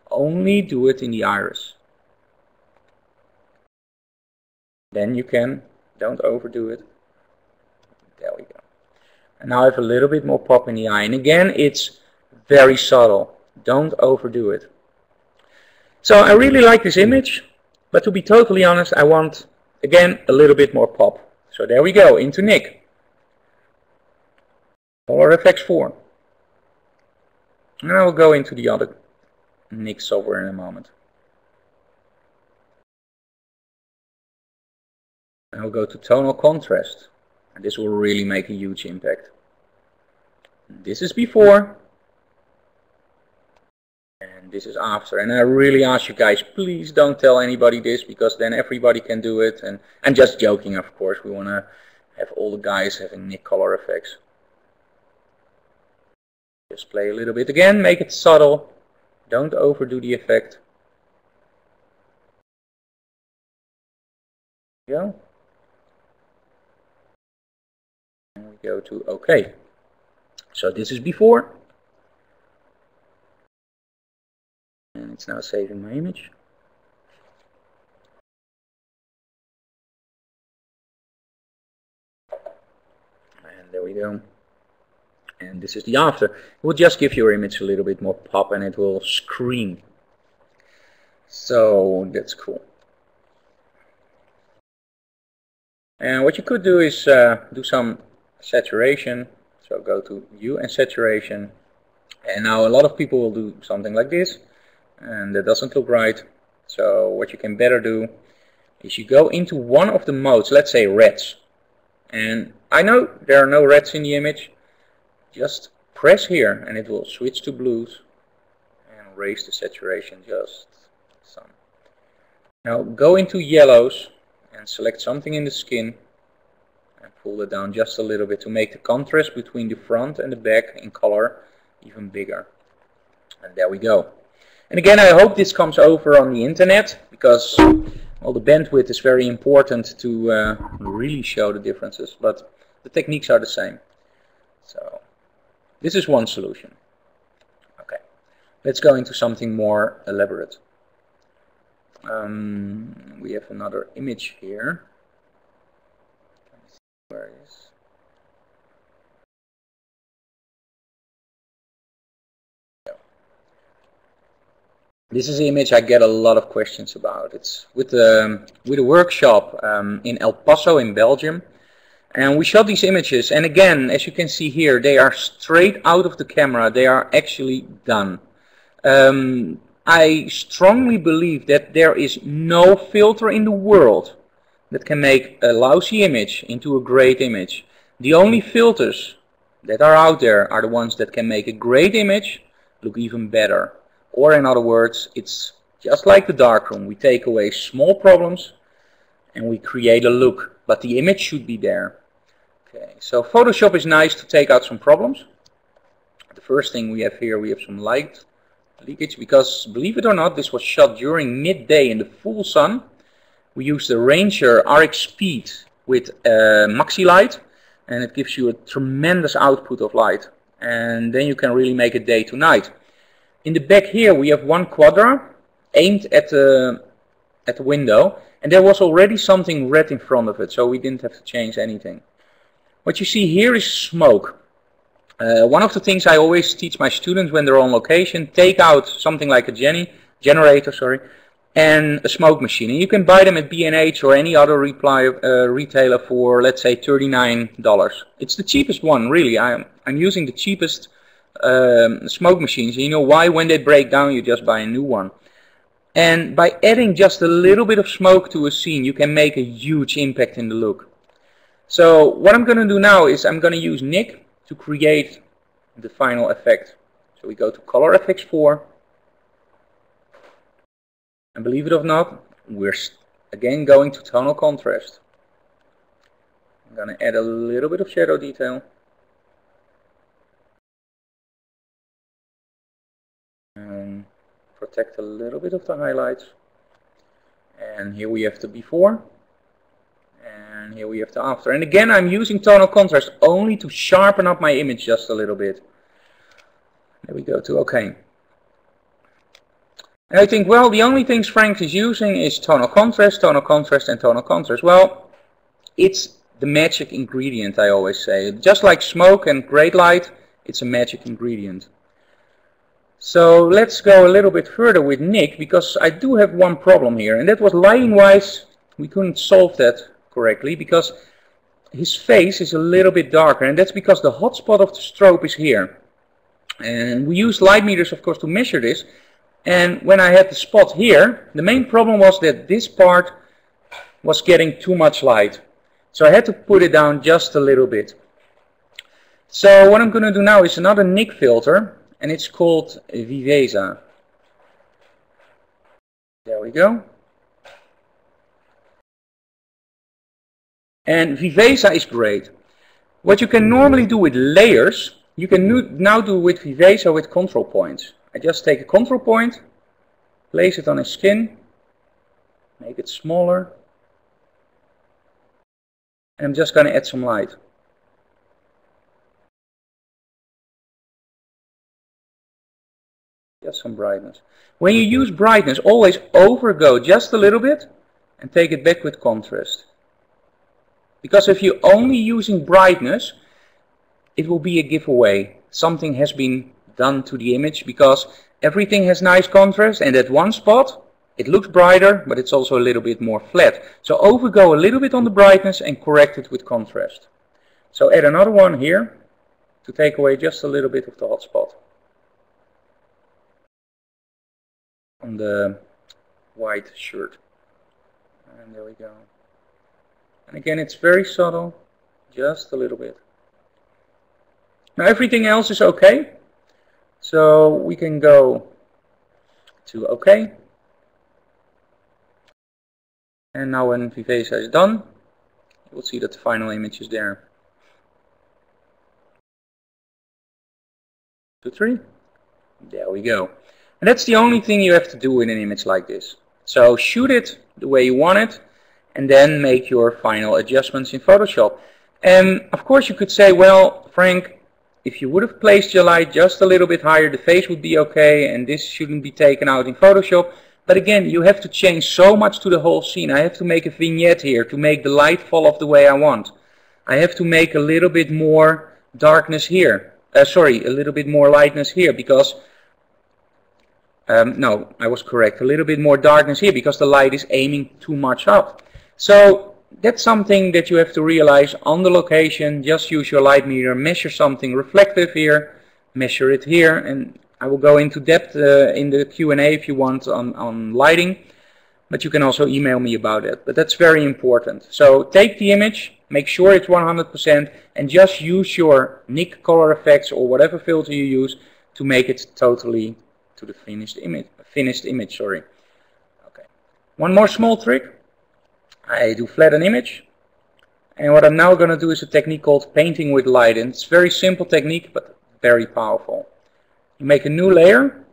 Only do it in the iris. Then you can, don't overdo it. There we go. And now I have a little bit more pop in the eye. And again, it's very subtle. Don't overdo it. So I really like this image, but to be totally honest, I want, again, a little bit more pop. So there we go, into NIK. Color FX4. And I will go into the other NIK software in a moment. And I'll go to tonal contrast. And this will really make a huge impact. This is before. And this is after. And I really ask you guys, please don't tell anybody this, because then everybody can do it. And I'm just joking, of course. We want to have all the guys having NIK color effects. Just play a little bit again, make it subtle. Don't overdo the effect. Go. And we go to OK. So this is before. And it's now saving my image. And there we go. And this is the after. It will just give your image a little bit more pop and it will screen. So that's cool. And what you could do is do some saturation. So go to View and Saturation. And now a lot of people will do something like this. And that doesn't look right. So what you can better do is you go into one of the modes, let's say reds. And I know there are no reds in the image. Just press here and it will switch to blues and raise the saturation just some. Now go into yellows and select something in the skin and pull it down just a little bit to make the contrast between the front and the back in color even bigger. And there we go. And again, I hope this comes over on the internet because well, the bandwidth is very important to really show the differences, but the techniques are the same. So this is one solution. Okay, let's go into something more elaborate. We have another image here. Where is? This is an image I get a lot of questions about. It's with a workshop in El Paso in Belgium. And we shot these images, and again, as you can see here, they are straight out of the camera. They are actually done. I strongly believe that there is no filter in the world that can make a lousy image into a great image. The only filters that are out there are the ones that can make a great image look even better. Or in other words, it's just like the darkroom. We take away small problems and we create a look, but the image should be there. Okay, so Photoshop is nice to take out some problems. The first thing we have here, we have some light leakage, because believe it or not, this was shot during midday in the full sun. We used the Ranger RX Speed with Maxi Light, and it gives you a tremendous output of light. And then you can really make it day to night. In the back here, we have one quadra aimed at the window, and there was already something red in front of it, so we didn't have to change anything. What you see here is smoke. One of the things I always teach my students when they're on location, take out something like a generator, and a smoke machine. And you can buy them at B&H or any other retailer for, let's say, $39. It's the cheapest one, really. I'm using the cheapest smoke machines. And you know why? When they break down, you just buy a new one. And by adding just a little bit of smoke to a scene, you can make a huge impact in the look. So what I'm going to do now is I'm going to use NIK to create the final effect. So we go to Color Effects 4. And believe it or not, we're again going to tonal contrast. I'm going to add a little bit of shadow detail. And protect a little bit of the highlights. And here we have the before. And here we have the after. And again, I'm using tonal contrast only to sharpen up my image just a little bit. There we go to OK. And I think, well, the only things Frank is using is tonal contrast, and tonal contrast. Well, it's the magic ingredient, I always say. Just like smoke and great light, it's a magic ingredient. So let's go a little bit further with NIK, because I do have one problem here. And that was lighting-wise, we couldn't solve that correctly, because his face is a little bit darker, and that's because the hot spot of the strobe is here. And we used light meters, of course, to measure this. And when I had the spot here, the main problem was that this part was getting too much light. So I had to put it down just a little bit. So what I'm going to do now is another NIK filter, and it's called Viveza. There we go. And Viveza is great. What you can normally do with layers, you can now do with Viveza with control points. I just take a control point, place it on his skin, make it smaller, And I'm just going to add some light. Just some brightness. When you use brightness, always overgo just a little bit and take it back with contrast. Because if you're only using brightness, it will be a giveaway. Something has been done to the image because everything has nice contrast, and at one spot it looks brighter, but it's also a little bit more flat. So overgo a little bit on the brightness and correct it with contrast. So add another one here to take away just a little bit of the hot spot on the white shirt. And there we go. And again, it's very subtle, just a little bit. Now everything else is okay, so we can go to OK. And now when Viveza is done, you'll see that the final image is there. 2, 3. There we go. And that's the only thing you have to do in an image like this. So shoot it the way you want it, and then make your final adjustments in Photoshop. And of course you could say, well, Frank, if you would have placed your light just a little bit higher, the face would be okay, and this shouldn't be taken out in Photoshop. But again, you have to change so much to the whole scene. I have to make a vignette here to make the light fall off the way I want. I have to make a little bit more darkness here. A little bit more lightness here because... no, I was correct. A little bit more darkness here because the light is aiming too much up. So that's something that you have to realize on the location. Just use your light meter, measure something reflective here, measure it here, and I will go into depth in the Q&A if you want on lighting, but you can also email me about it. But that's very important. So take the image, make sure it's 100%, and just use your NIK color effects or whatever filter you use to make it totally to the finished image. Okay. One more small trick. I do flatten image, and what I'm now going to do is a technique called painting with light, and it's a very simple technique but very powerful. You make a new layer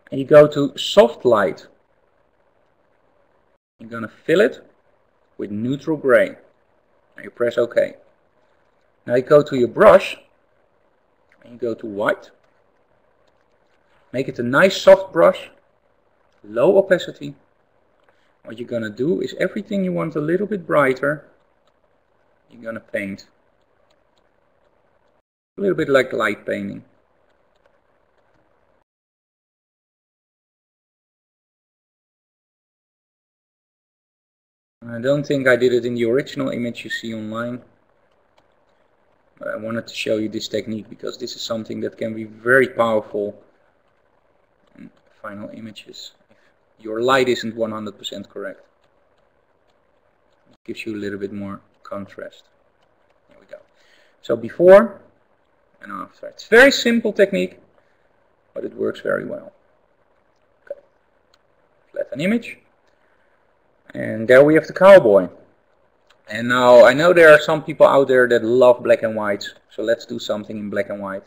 and you go to soft light. You're going to fill it with neutral gray and you press OK. Now you go to your brush and you go to white. Make it a nice soft brush, low opacity. What you're going to do is everything you want a little bit brighter, you're going to paint. A little bit like light painting. I don't think I did it in the original image you see online. But I wanted to show you this technique because this is something that can be very powerful in final images. If your light isn't 100% correct. It gives you a little bit more contrast. There we go. So before and after. It's a very simple technique, but it works very well. Okay. Flatten image. And there we have the cowboy. And now I know there are some people out there that love black and white, so let's do something in black and white.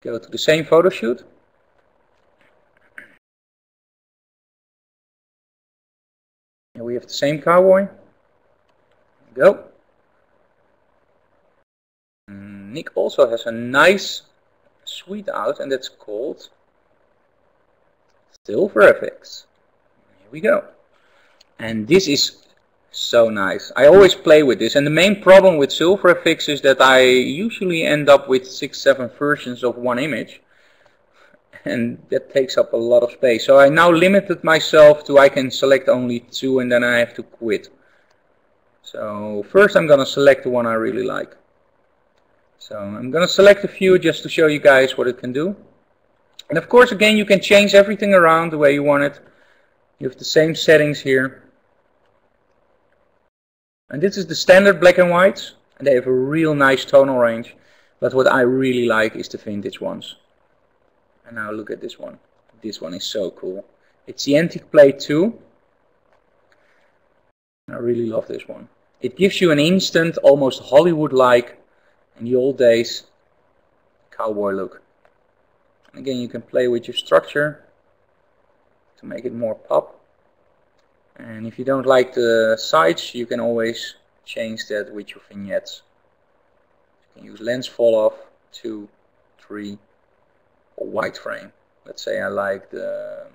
Go to the same photo shoot. And we have the same cowboy. Go. NIK also has a nice suite out, and that's called Silver Effects. Here we go. And this is so nice. I always play with this, and the main problem with Silver Effects is that I usually end up with 6-7 versions of one image, and that takes up a lot of space. So I now limited myself to I can select only 2 and then I have to quit. So first I'm going to select the one I really like. So I'm going to select a few just to show you guys what it can do. And of course again you can change everything around the way you want it. You have the same settings here. And this is the standard black and whites, and they have a real nice tonal range. But what I really like is the vintage ones. And now look at this one. This one is so cool. It's the Antique Plate 2. I really love this one. It gives you an instant, almost Hollywood-like, in the old days, cowboy look. And again, you can play with your structure to make it more pop. And if you don't like the sides, you can always change that with your vignettes. You can use lens fall off, 2, 3, or white frame. Let's say I like this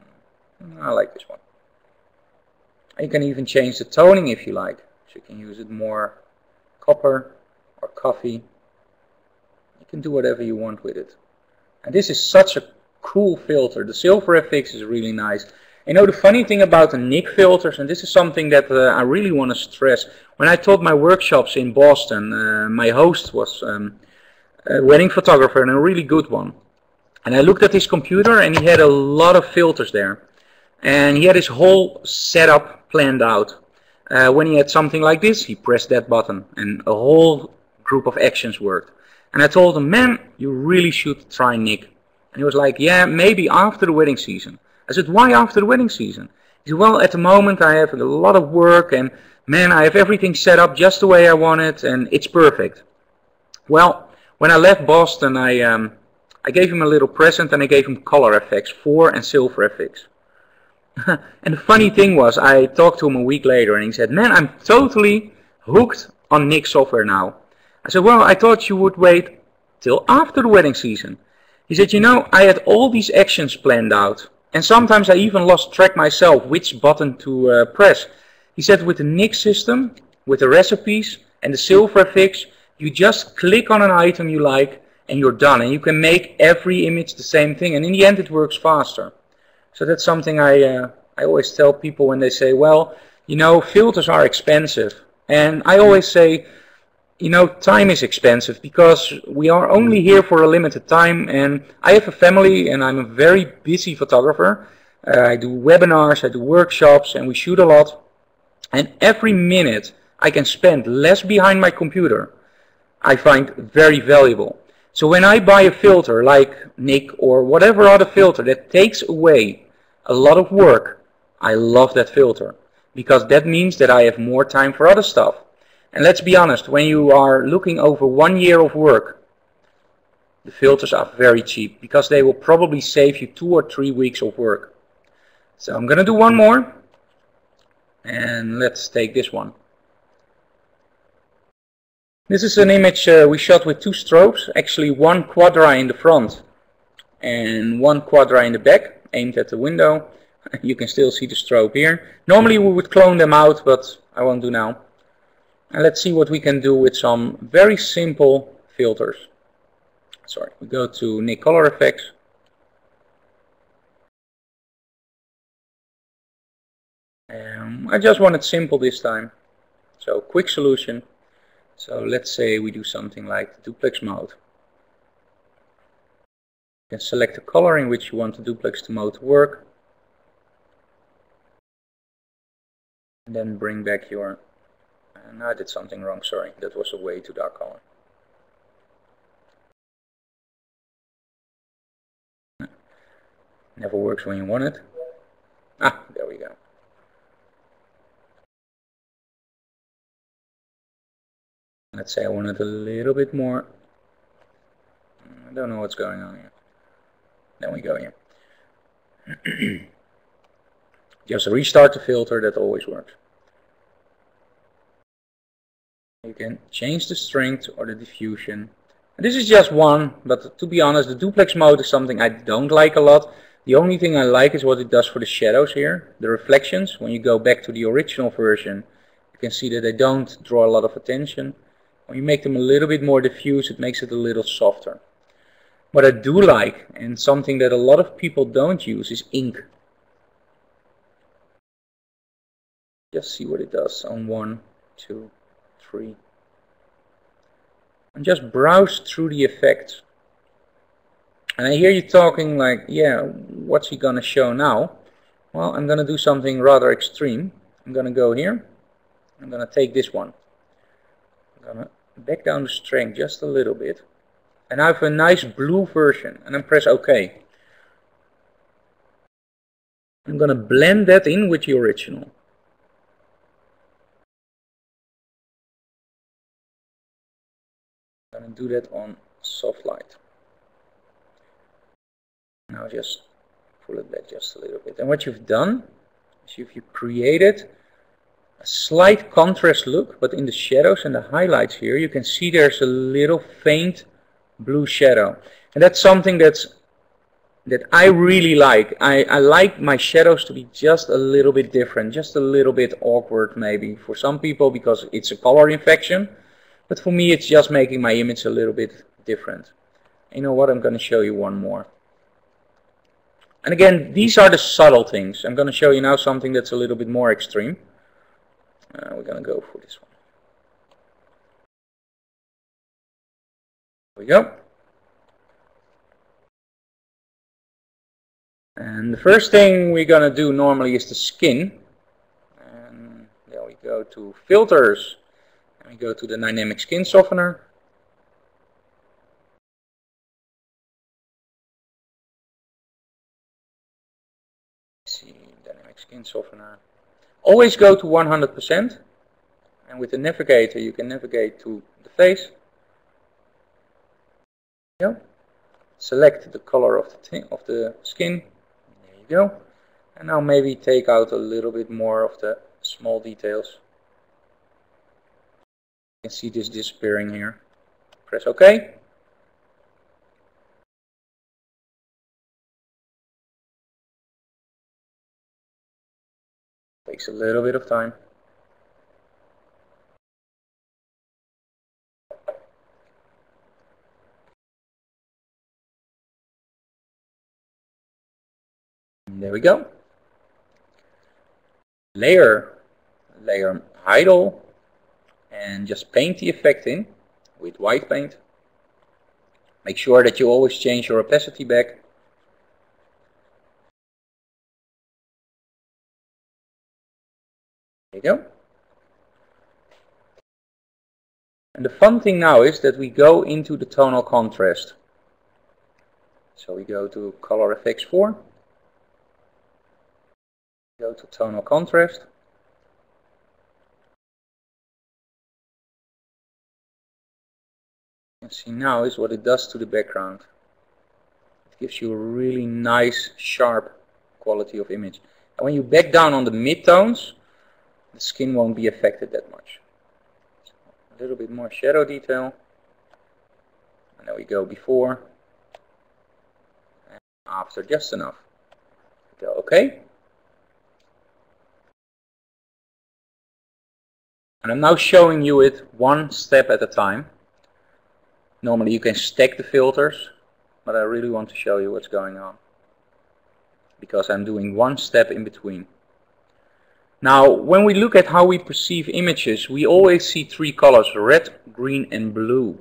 one. You can even change the toning if you like. So you can use it more copper or coffee. You can do whatever you want with it. And this is such a cool filter. The Silver FX is really nice. You know, the funny thing about the NIK filters, and this is something that I really want to stress. When I taught my workshops in Boston, my host was a wedding photographer and a really good one. And I looked at his computer and he had a lot of filters there. And he had his whole setup planned out. When he had something like this, he pressed that button and a whole group of actions worked. And I told him, man, you really should try NIK. And he was like, yeah, maybe after the wedding season. I said, why after the wedding season? He said, well, at the moment I have a lot of work and man, I have everything set up just the way I want it and it's perfect. Well, when I left Boston, I gave him a little present and I gave him color FX, 4 and Silver FX. And the funny thing was, I talked to him a week later and he said, man, I'm totally hooked on NIK software now. I said, well, I thought you would wait till after the wedding season. He said, you know, I had all these actions planned out. And sometimes I even lost track myself which button to press. He said, with the NIK system, with the recipes and the Silver FX, you just click on an item you like and you're done. And you can make every image the same thing. And in the end, it works faster. So that's something I always tell people when they say, well, you know, filters are expensive. And I always say, you know, time is expensive because we are only here for a limited time. And I have a family and I'm a very busy photographer. I do webinars, I do workshops, and we shoot a lot. And every minute I can spend less behind my computer, I find very valuable. So when I buy a filter like NIK or whatever other filter that takes away a lot of work, I love that filter because that means that I have more time for other stuff. And let's be honest, when you are looking over 1 year of work, the filters are very cheap because they will probably save you 2 or 3 weeks of work. So I'm going to do one more and let's take this one. This is an image we shot with 2 strobes, actually 1 quadra in the front and 1 quadra in the back, aimed at the window. You can still see the strobe here. Normally we would clone them out, but I won't do now. And let's see what we can do with some very simple filters. Sorry, we go to NIK Color Effects. I just want it simple this time. So quick solution. So let's say we do something like the duplex mode. You can select the color in which you want the duplex mode to work. And then bring back your... no, I did something wrong, sorry. That was a way too dark color. Never works when you want it. Ah, there we go. Let's say I want it a little bit more. I don't know what's going on here. Then we go here. Just restart the filter, that always works. You can change the strength or the diffusion. And this is just one, but to be honest, the duplex mode is something I don't like a lot. The only thing I like is what it does for the shadows here, the reflections. When you go back to the original version, you can see that they don't draw a lot of attention. When you make them a little bit more diffuse, it makes it a little softer. What I do like, and something that a lot of people don't use, is ink. Just see what it does on 1, 2, 3. And just browse through the effects. And I hear you talking like, yeah, what's he gonna show now? Well, I'm gonna do something rather extreme. I'm gonna go here. I'm gonna take this one. I'm gonna back down the strength just a little bit. And I have a nice blue version. And then press OK. I'm gonna blend that in with the original. I'm going to do that on soft light. Now just pull it back just a little bit. And what you've done is if you created a slight contrast look, but in the shadows and the highlights here, you can see there's a little faint blue shadow. And that's something that I really like. I like my shadows to be just a little bit different, just a little bit awkward maybe for some people because it's a color infection. But for me, it's just making my image a little bit different. You know what? I'm going to show you one more. And again, these are the subtle things. I'm going to show you now something that's a little bit more extreme. We're going to go for this one. There we go. And the first thing we're going to do normally is the skin. And there we go to filters. And we go to the dynamic skin softener. See, dynamic skin softener. Always go to 100%. And with the navigator, you can navigate to the face. There you go. Select the color of the skin. There you go. And now maybe take out a little bit more of the small details. You can see this disappearing here. Press OK. Takes a little bit of time. And there we go. Layer hide all, and just paint the effect in with white paint. Make sure that you always change your opacity back. There you go. And the fun thing now is that we go into the tonal contrast. So we go to Color Effects 4. Go to tonal contrast. You can see now is what it does to the background. It gives you a really nice, sharp quality of image. And when you back down on the midtones, the skin won't be affected that much. So a little bit more shadow detail. And there we go before and after, just enough. Go OK. And I'm now showing you it one step at a time. Normally you can stack the filters, but I really want to show you what's going on, because I'm doing one step in between. Now, when we look at how we perceive images, we always see three colors: red, green and blue.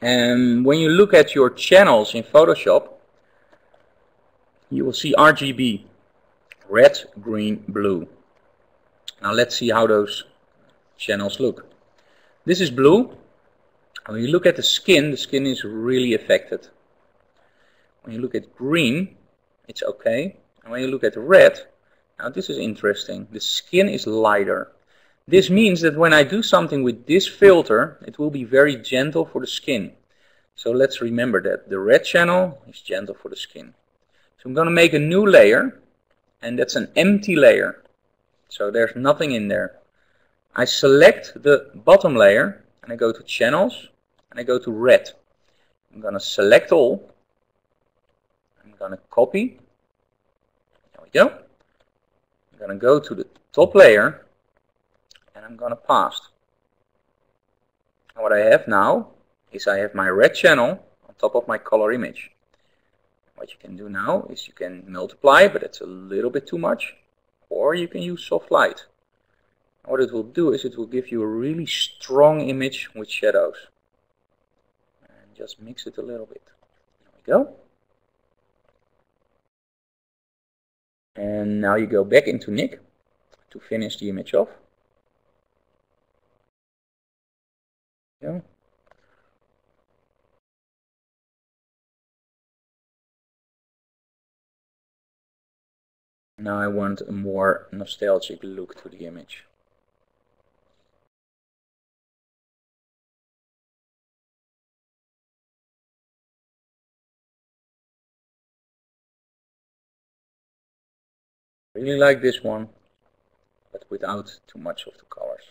And when you look at your channels in Photoshop, you will see RGB, red, green, blue. Now let's see how those channels look. This is blue. When you look at the skin is really affected. When you look at green, it's okay. And when you look at red, now this is interesting. The skin is lighter. This means that when I do something with this filter, it will be very gentle for the skin. So let's remember that. The red channel is gentle for the skin. So I'm going to make a new layer, and that's an empty layer. So there's nothing in there. I select the bottom layer, and I go to Channels, and I go to Red. I'm going to select all. I'm going to copy. There we go. I'm going to go to the top layer, and I'm going to paste. And what I have now is I have my red channel on top of my color image. What you can do now is you can multiply, but it's a little bit too much, or you can use soft light. And what it will do is it will give you a really strong image with shadows. And just mix it a little bit. There we go. And now you go back into NIK to finish the image off. There we go. Now I want a more nostalgic look to the image. Really like this one, but without too much of the colors.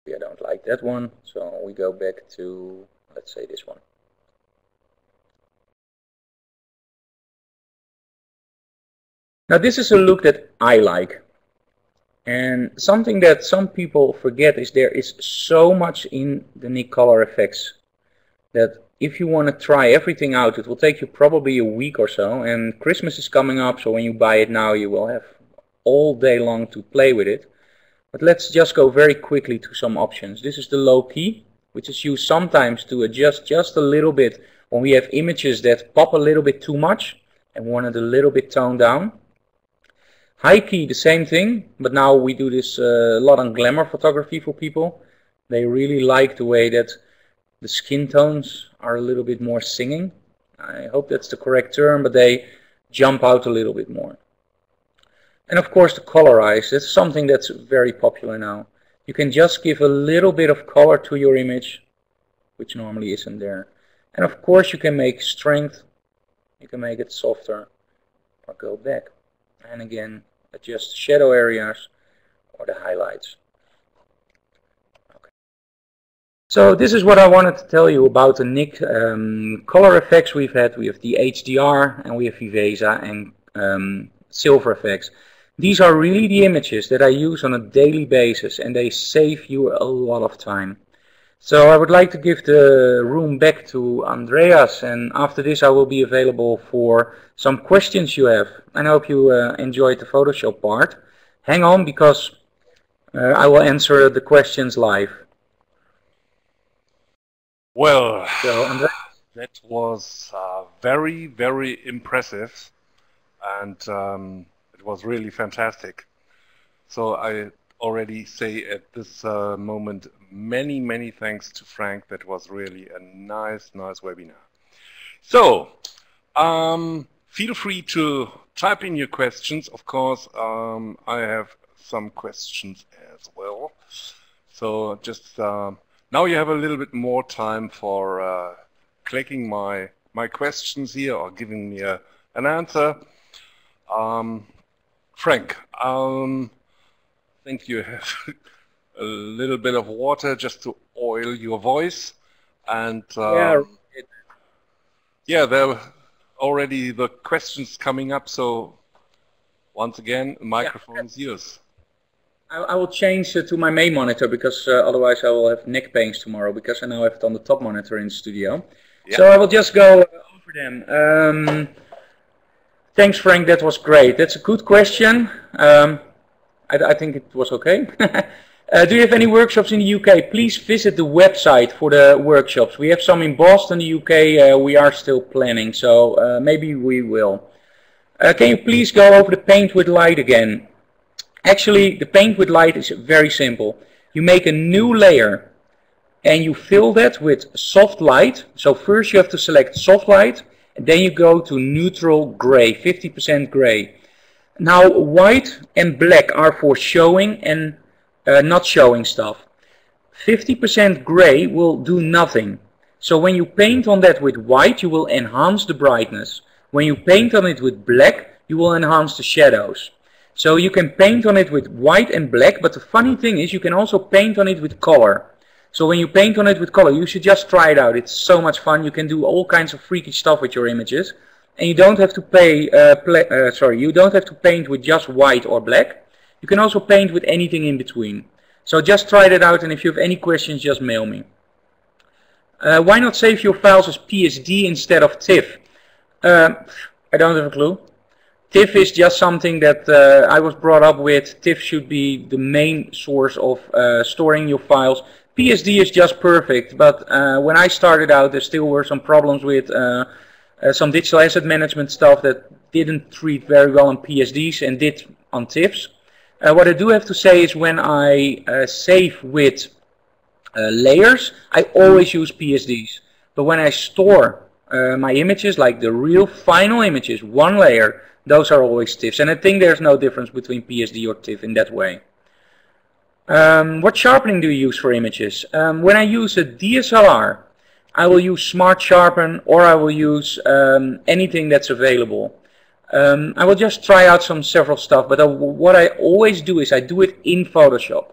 I don't like that one, so we go back to, let's say, this one. Now this is a look that I like. And something that some people forget is there is so much in the NIK color effects that if you want to try everything out, it will take you probably a week or so. And Christmas is coming up, so when you buy it now, you will have all day long to play with it. But let's just go very quickly to some options. This is the low key, which is used sometimes to adjust just a little bit when we have images that pop a little bit too much and want it a little bit toned down. High key, the same thing, but now we do this a lot on glamour photography for people. They really like the way that the skin tones are a little bit more singing. I hope that's the correct term, but they jump out a little bit more. And of course the colorize, that's something that's very popular now. You can just give a little bit of color to your image, which normally isn't there. And of course you can make strength, you can make it softer, or go back. And again, adjust shadow areas or the highlights. Okay. So this is what I wanted to tell you about the NIK color effects we've had. We have the HDR and we have Viveza and silver effects. These are really the images that I use on a daily basis and they save you a lot of time. So I would like to give the room back to Andreas, and after this I will be available for some questions you have. I hope you enjoyed the Photoshop part. Hang on, because I will answer the questions live. Well, So, that was very, very impressive, and it was really fantastic. So I already say at this moment many, many thanks to Frank. That was really a nice webinar. So feel free to type in your questions. Of course, I have some questions as well. So just now you have a little bit more time for clicking my questions here or giving me an answer. Frank, I think you have a little bit of water just to oil your voice, and yeah, there are already the questions coming up. So once again, the microphone is yours. I will change to my main monitor, because otherwise I will have neck pains tomorrow, because I now have it on the top monitor in the studio. Yeah. So I will just go over them. Thanks, Frank, that was great. That's a good question. I think it was okay. Do you have any workshops in the UK? Please visit the website for the workshops. We have some in Boston, the UK. We are still planning, so maybe we will. Can you please go over the paint with light again? Actually, the paint with light is very simple. You make a new layer and you fill that with soft light. So first you have to select soft light, and then you go to neutral gray, 50% gray. Now white and black are for showing and not showing stuff. 50% gray will do nothing. So when you paint on that with white, you will enhance the brightness. When you paint on it with black, you will enhance the shadows. So you can paint on it with white and black, but the funny thing is you can also paint on it with color. So when you paint on it with color, you should just try it out. It's so much fun. You can do all kinds of freaky stuff with your images. And you don't have to you don't have to paint with just white or black. You can also paint with anything in between. So just try that out, and if you have any questions, just mail me. Why not save your files as PSD instead of TIFF? I don't have a clue. TIFF is just something that I was brought up with. TIFF should be the main source of storing your files. PSD is just perfect, but when I started out, there still were some problems with some digital asset management stuff that didn't treat very well on PSDs and did on TIFFs. What I do have to say is when I save with layers, I always use PSDs. But when I store my images, like the real final images, one layer, those are always TIFFs. And I think there's no difference between PSD or TIFF in that way. What sharpening do you use for images? When I use a DSLR, I will use Smart Sharpen, or I will use anything that's available. I will just try out several stuff, but what I always do is I do it in Photoshop.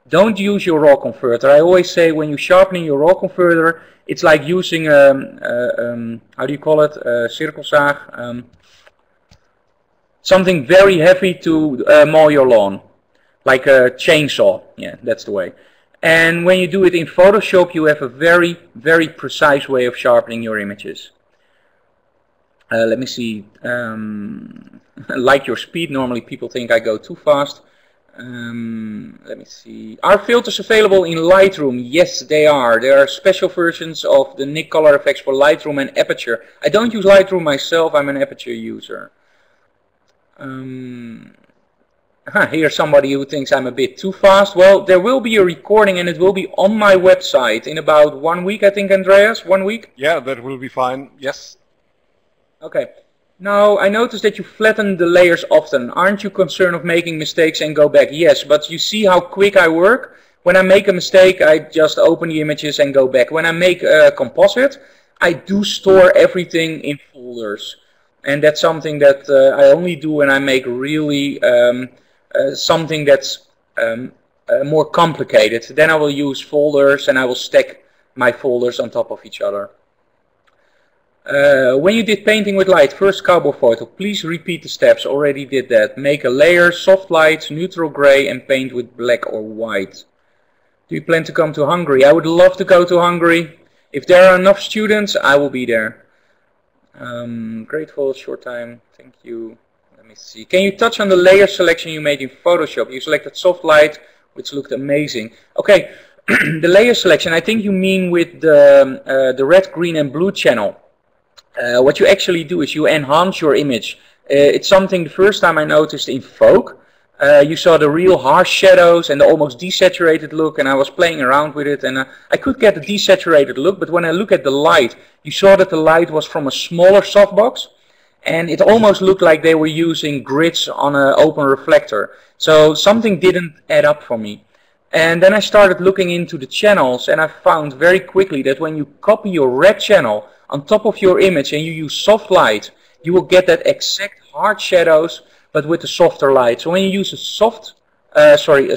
Don't use your raw converter. I always say when you're sharpening your raw converter, it's like using how do you call it, cirkelzaag, something very heavy to mow your lawn, like a chainsaw. Yeah, that's the way. And when you do it in Photoshop, you have a very, very precise way of sharpening your images. Let me see. Like your speed, normally people think I go too fast. Let me see. Are filters available in Lightroom? Yes, they are. There are special versions of the NIK color effects for Lightroom and Aperture. I don't use Lightroom myself, I'm an Aperture user. Here's somebody who thinks I'm a bit too fast. Well, there will be a recording and it will be on my website in about 1 week, I think, Andreas. 1 week? Yeah, that will be fine. Yes. Okay. Now, I noticed that you flatten the layers often. Aren't you concerned of making mistakes and go back? Yes, but you see how quick I work? When I make a mistake, I just open the images and go back. When I make a composite, I do store everything in folders. And that's something that I only do when I make really something that's more complicated. Then I will use folders and I will stack my folders on top of each other. When you did painting with light, first cowboy photo, please repeat the steps. Already did that. Make a layer, soft light, neutral gray, and paint with black or white. Do you plan to come to Hungary? I would love to go to Hungary. If there are enough students, I will be there. Grateful, short time, thank you. Let me see. Can you touch on the layer selection you made in Photoshop? You selected soft light, which looked amazing. Okay, the layer selection, I think you mean with the red, green, and blue channel. What you actually do is you enhance your image. It's something the first time I noticed in Vogue. You saw the real harsh shadows and the almost desaturated look, and I was playing around with it, and I could get a desaturated look, but when I look at the light, you saw that the light was from a smaller softbox, and it almost looked like they were using grids on an open reflector. So something didn't add up for me. And then I started looking into the channels, and I found very quickly that when you copy your red channel on top of your image and you use soft light, you will get that exact hard shadows, but with a softer light. So when you use a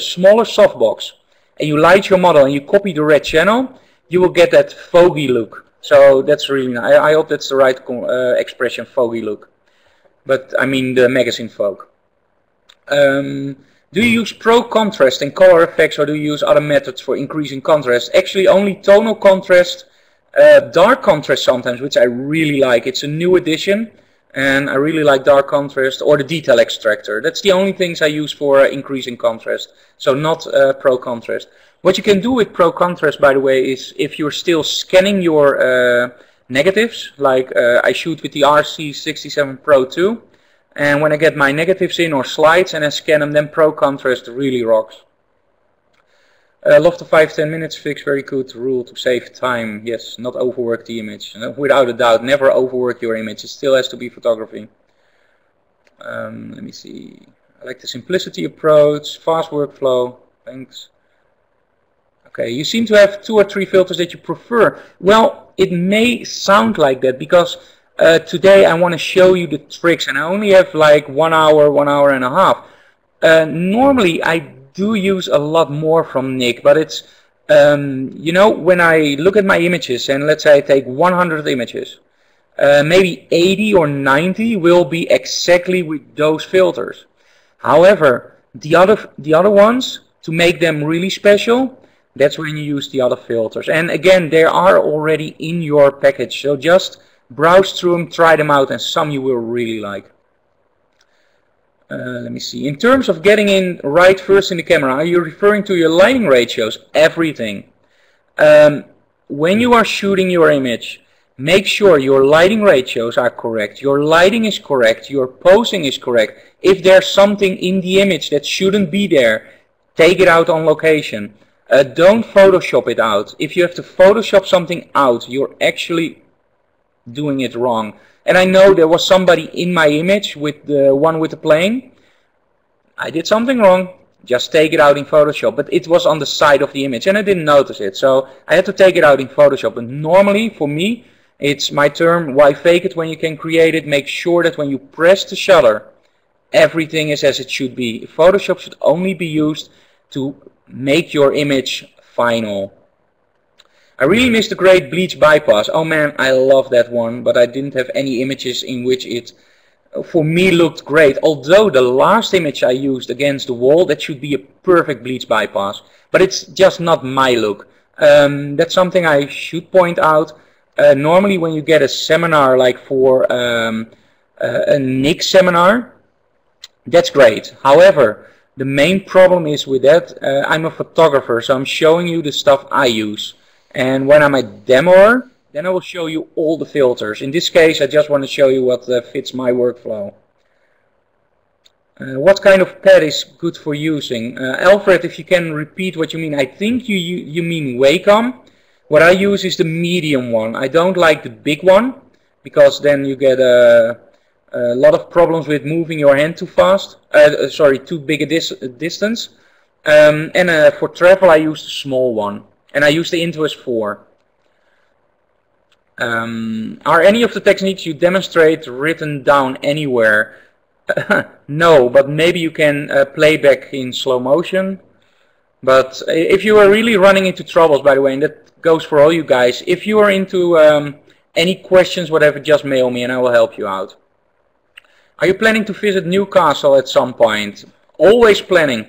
smaller softbox, and you light your model and you copy the red channel, you will get that foggy look. So that's really nice. I hope that's the right expression, foggy look. But I mean the magazine Vogue. Do you use pro contrast and color effects, or do you use other methods for increasing contrast? Actually, only tonal contrast, dark contrast sometimes, which I really like. It's a new addition, and I really like dark contrast, or the detail extractor. That's the only things I use for increasing contrast. So not pro contrast. What you can do with pro contrast, by the way, is if you're still scanning your negatives, like I shoot with the RC67 Pro 2, and when I get my negatives in or slides and I scan them, then pro contrast really rocks. Love the 5-10 minutes fix, very good rule to save time. Yes, not overwork the image. Without a doubt, never overwork your image. It still has to be photography. Let me see. I like the simplicity approach, fast workflow. Thanks. Okay, you seem to have 2 or 3 filters that you prefer. Well, it may sound like that because today I want to show you the tricks, and I only have like 1 hour, 1 hour and a half. Normally I do use a lot more from NIK, but it's, you know, when I look at my images, and let's say I take 100 images, maybe 80 or 90 will be exactly with those filters. However, the other ones, to make them really special, that's when you use the other filters. And again, they are already in your package, so just browse through them, try them out, and some you will really like. Let me see. In terms of getting in right first in the camera, are you referring to your lighting ratios? Everything. When you are shooting your image, make sure your lighting ratios are correct, your lighting is correct, your posing is correct. If there's something in the image that shouldn't be there, take it out on location. Don't Photoshop it out. If you have to Photoshop something out, you're actually doing it wrong. And I know there was somebody in my image with the one with the plane. I did something wrong. Just take it out in Photoshop. But it was on the side of the image and I didn't notice it. So I had to take it out in Photoshop. And normally for me, It's my term, why fake it when you can create it? Make sure that when you press the shutter, everything is as it should be. Photoshop should only be used to make your image final. I really missed the great bleach bypass. Oh man, I love that one, but I didn't have any images in which it, for me, looked great. Although the last image I used against the wall, that should be a perfect bleach bypass. But it's just not my look. That's something I should point out. Normally when you get a seminar like for a NIK seminar, that's great. However, the main problem is with that, I'm a photographer, so I'm showing you the stuff I use. And when I'm a demoer, then I will show you all the filters. In this case, I just want to show you what fits my workflow. What kind of pad is good for using? Alfred, if you can repeat what you mean. I think you mean Wacom. What I use is the medium one. I don't like the big one, because then you get a lot of problems with moving your hand too fast. Sorry, too big a distance. And for travel, I use the small one. And I use the Intuos 4. Are any of the techniques you demonstrate written down anywhere? No, but maybe you can play back in slow motion. But if you are really running into troubles, by the way, and that goes for all you guys, if you are into any questions, whatever, just mail me and I will help you out. Are you planning to visit Newcastle at some point? Always planning.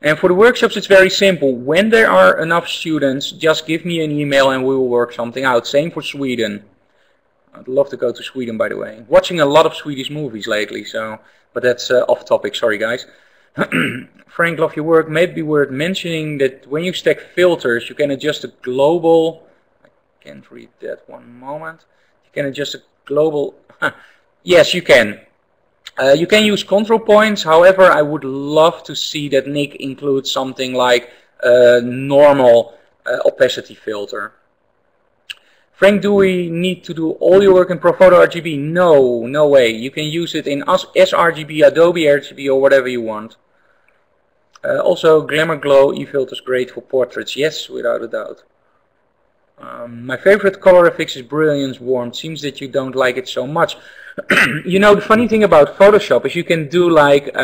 And for the workshops, it's very simple. When there are enough students, just give me an email and we will work something out. Same for Sweden. I'd love to go to Sweden, by the way. Watching a lot of Swedish movies lately, so, but that's off topic. Sorry, guys. Frank, love your work. Maybe worth mentioning that when you stack filters, you can adjust the global. I can't read that, one moment. You can adjust the global. Yes, you can. You can use control points. However, I would love to see that NIK includes something like a normal opacity filter. Frank, do we need to do all your work in ProPhoto RGB? No, no way. You can use it in sRGB, Adobe RGB, or whatever you want. Also, Glamour Glow e-filter is great for portraits. Yes, without a doubt. My favorite color effects is Brilliance Warmth. Seems that you don't like it so much. You know, the funny thing about Photoshop is you can do like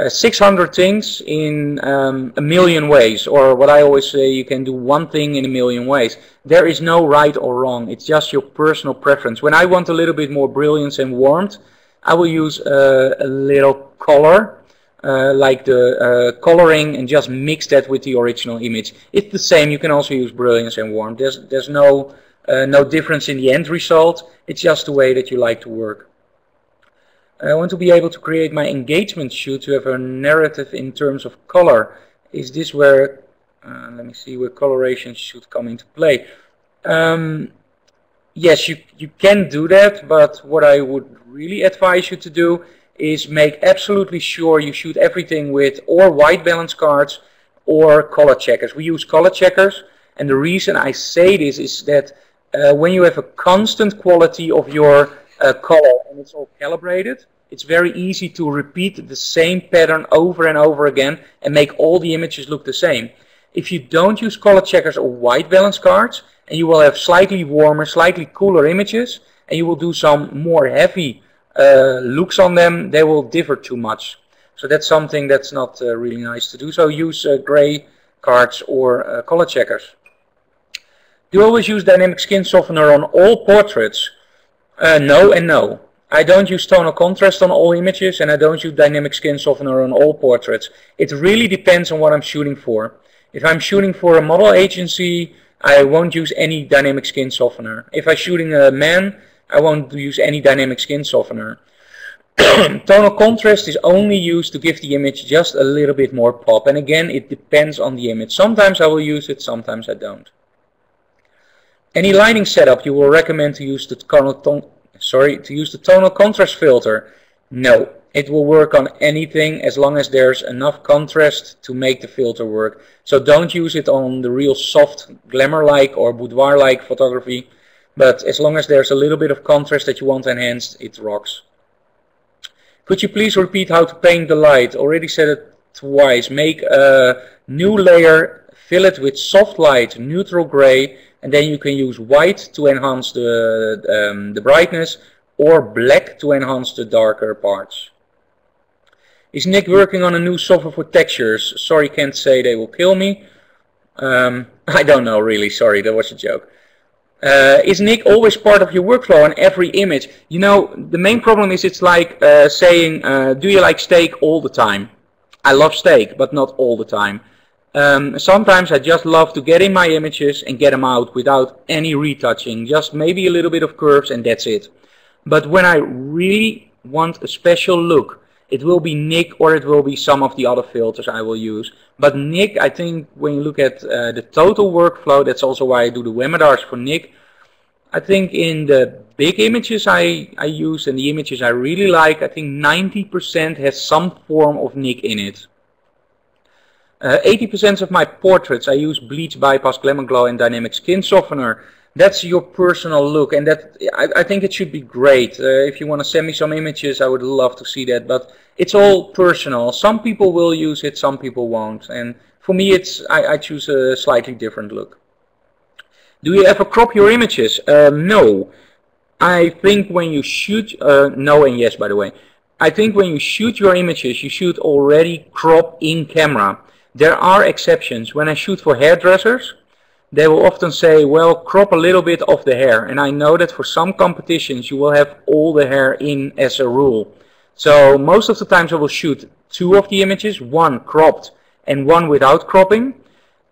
600 things in a million ways. Or what I always say, you can do one thing in a million ways. There is no right or wrong. It's just your personal preference. When I want a little bit more brilliance and warmth, I will use a little color. Like the coloring, and just mix that with the original image. It's the same. You can also use brilliance and warmth. There's no difference in the end result. It's just the way that you like to work. I want to be able to create my engagement shoot to have a narrative in terms of color. Is this where, let me see, where coloration should come into play? Yes, you can do that, but what I would really advise you to do is make absolutely sure you shoot everything with or white balance cards or color checkers. We use color checkers, and the reason I say this is that when you have a constant quality of your color and it's all calibrated, it's very easy to repeat the same pattern over and over again and make all the images look the same. If you don't use color checkers or white balance cards, and you will have slightly warmer, slightly cooler images, and you will do some more heavy looks on them, they will differ too much. So that's something that's not really nice to do. So use gray cards or color checkers. Do you always use dynamic skin softener on all portraits? No and no. I don't use tonal contrast on all images, and I don't use dynamic skin softener on all portraits. It really depends on what I'm shooting for. If I'm shooting for a model agency, I won't use any dynamic skin softener. If I'm shooting a man, I won't use any dynamic skin softener. Tonal contrast is only used to give the image just a little bit more pop. And again, it depends on the image. Sometimes I will use it, sometimes I don't. Any lighting setup you will recommend to use the tonal contrast filter? No, it will work on anything as long as there's enough contrast to make the filter work. So don't use it on the real soft glamour-like or boudoir-like photography. But as long as there's a little bit of contrast that you want enhanced, it rocks. Could you please repeat how to paint the light? Already said it twice. Make a new layer, fill it with soft light, neutral gray, and then you can use white to enhance the brightness, or black to enhance the darker parts. Is Nick working on a new software for textures? Sorry, can't say, they will kill me. I don't know really, sorry, that was a joke. Is Nick always part of your workflow on every image? You know, the main problem is it's like saying, do you like steak all the time? I love steak, but not all the time. Sometimes I just love to get in my images and get them out without any retouching, just maybe a little bit of curves and that's it. But when I really want a special look, it will be NIK or it will be some of the other filters I will use. But NIK, I think when you look at the total workflow, that's also why I do the webinars for NIK. I think in the big images I use and the images I really like, I think 90% has some form of NIK in it. 80% of my portraits I use bleach, bypass, glamour glow and dynamic skin softener. That's your personal look, and that I think it should be great. If you want to send me some images, I would love to see that, but it's all personal. Some people will use it, some people won't, and for me I choose a slightly different look. Do you ever crop your images? No. I think when you shoot, no and yes by the way. I think when you shoot your images, you should already crop in camera. There are exceptions. When I shoot for hairdressers, they will often say, well, crop a little bit of the hair. And I know that for some competitions you will have all the hair in as a rule. So most of the times I will shoot 2 of the images, 1 cropped and 1 without cropping.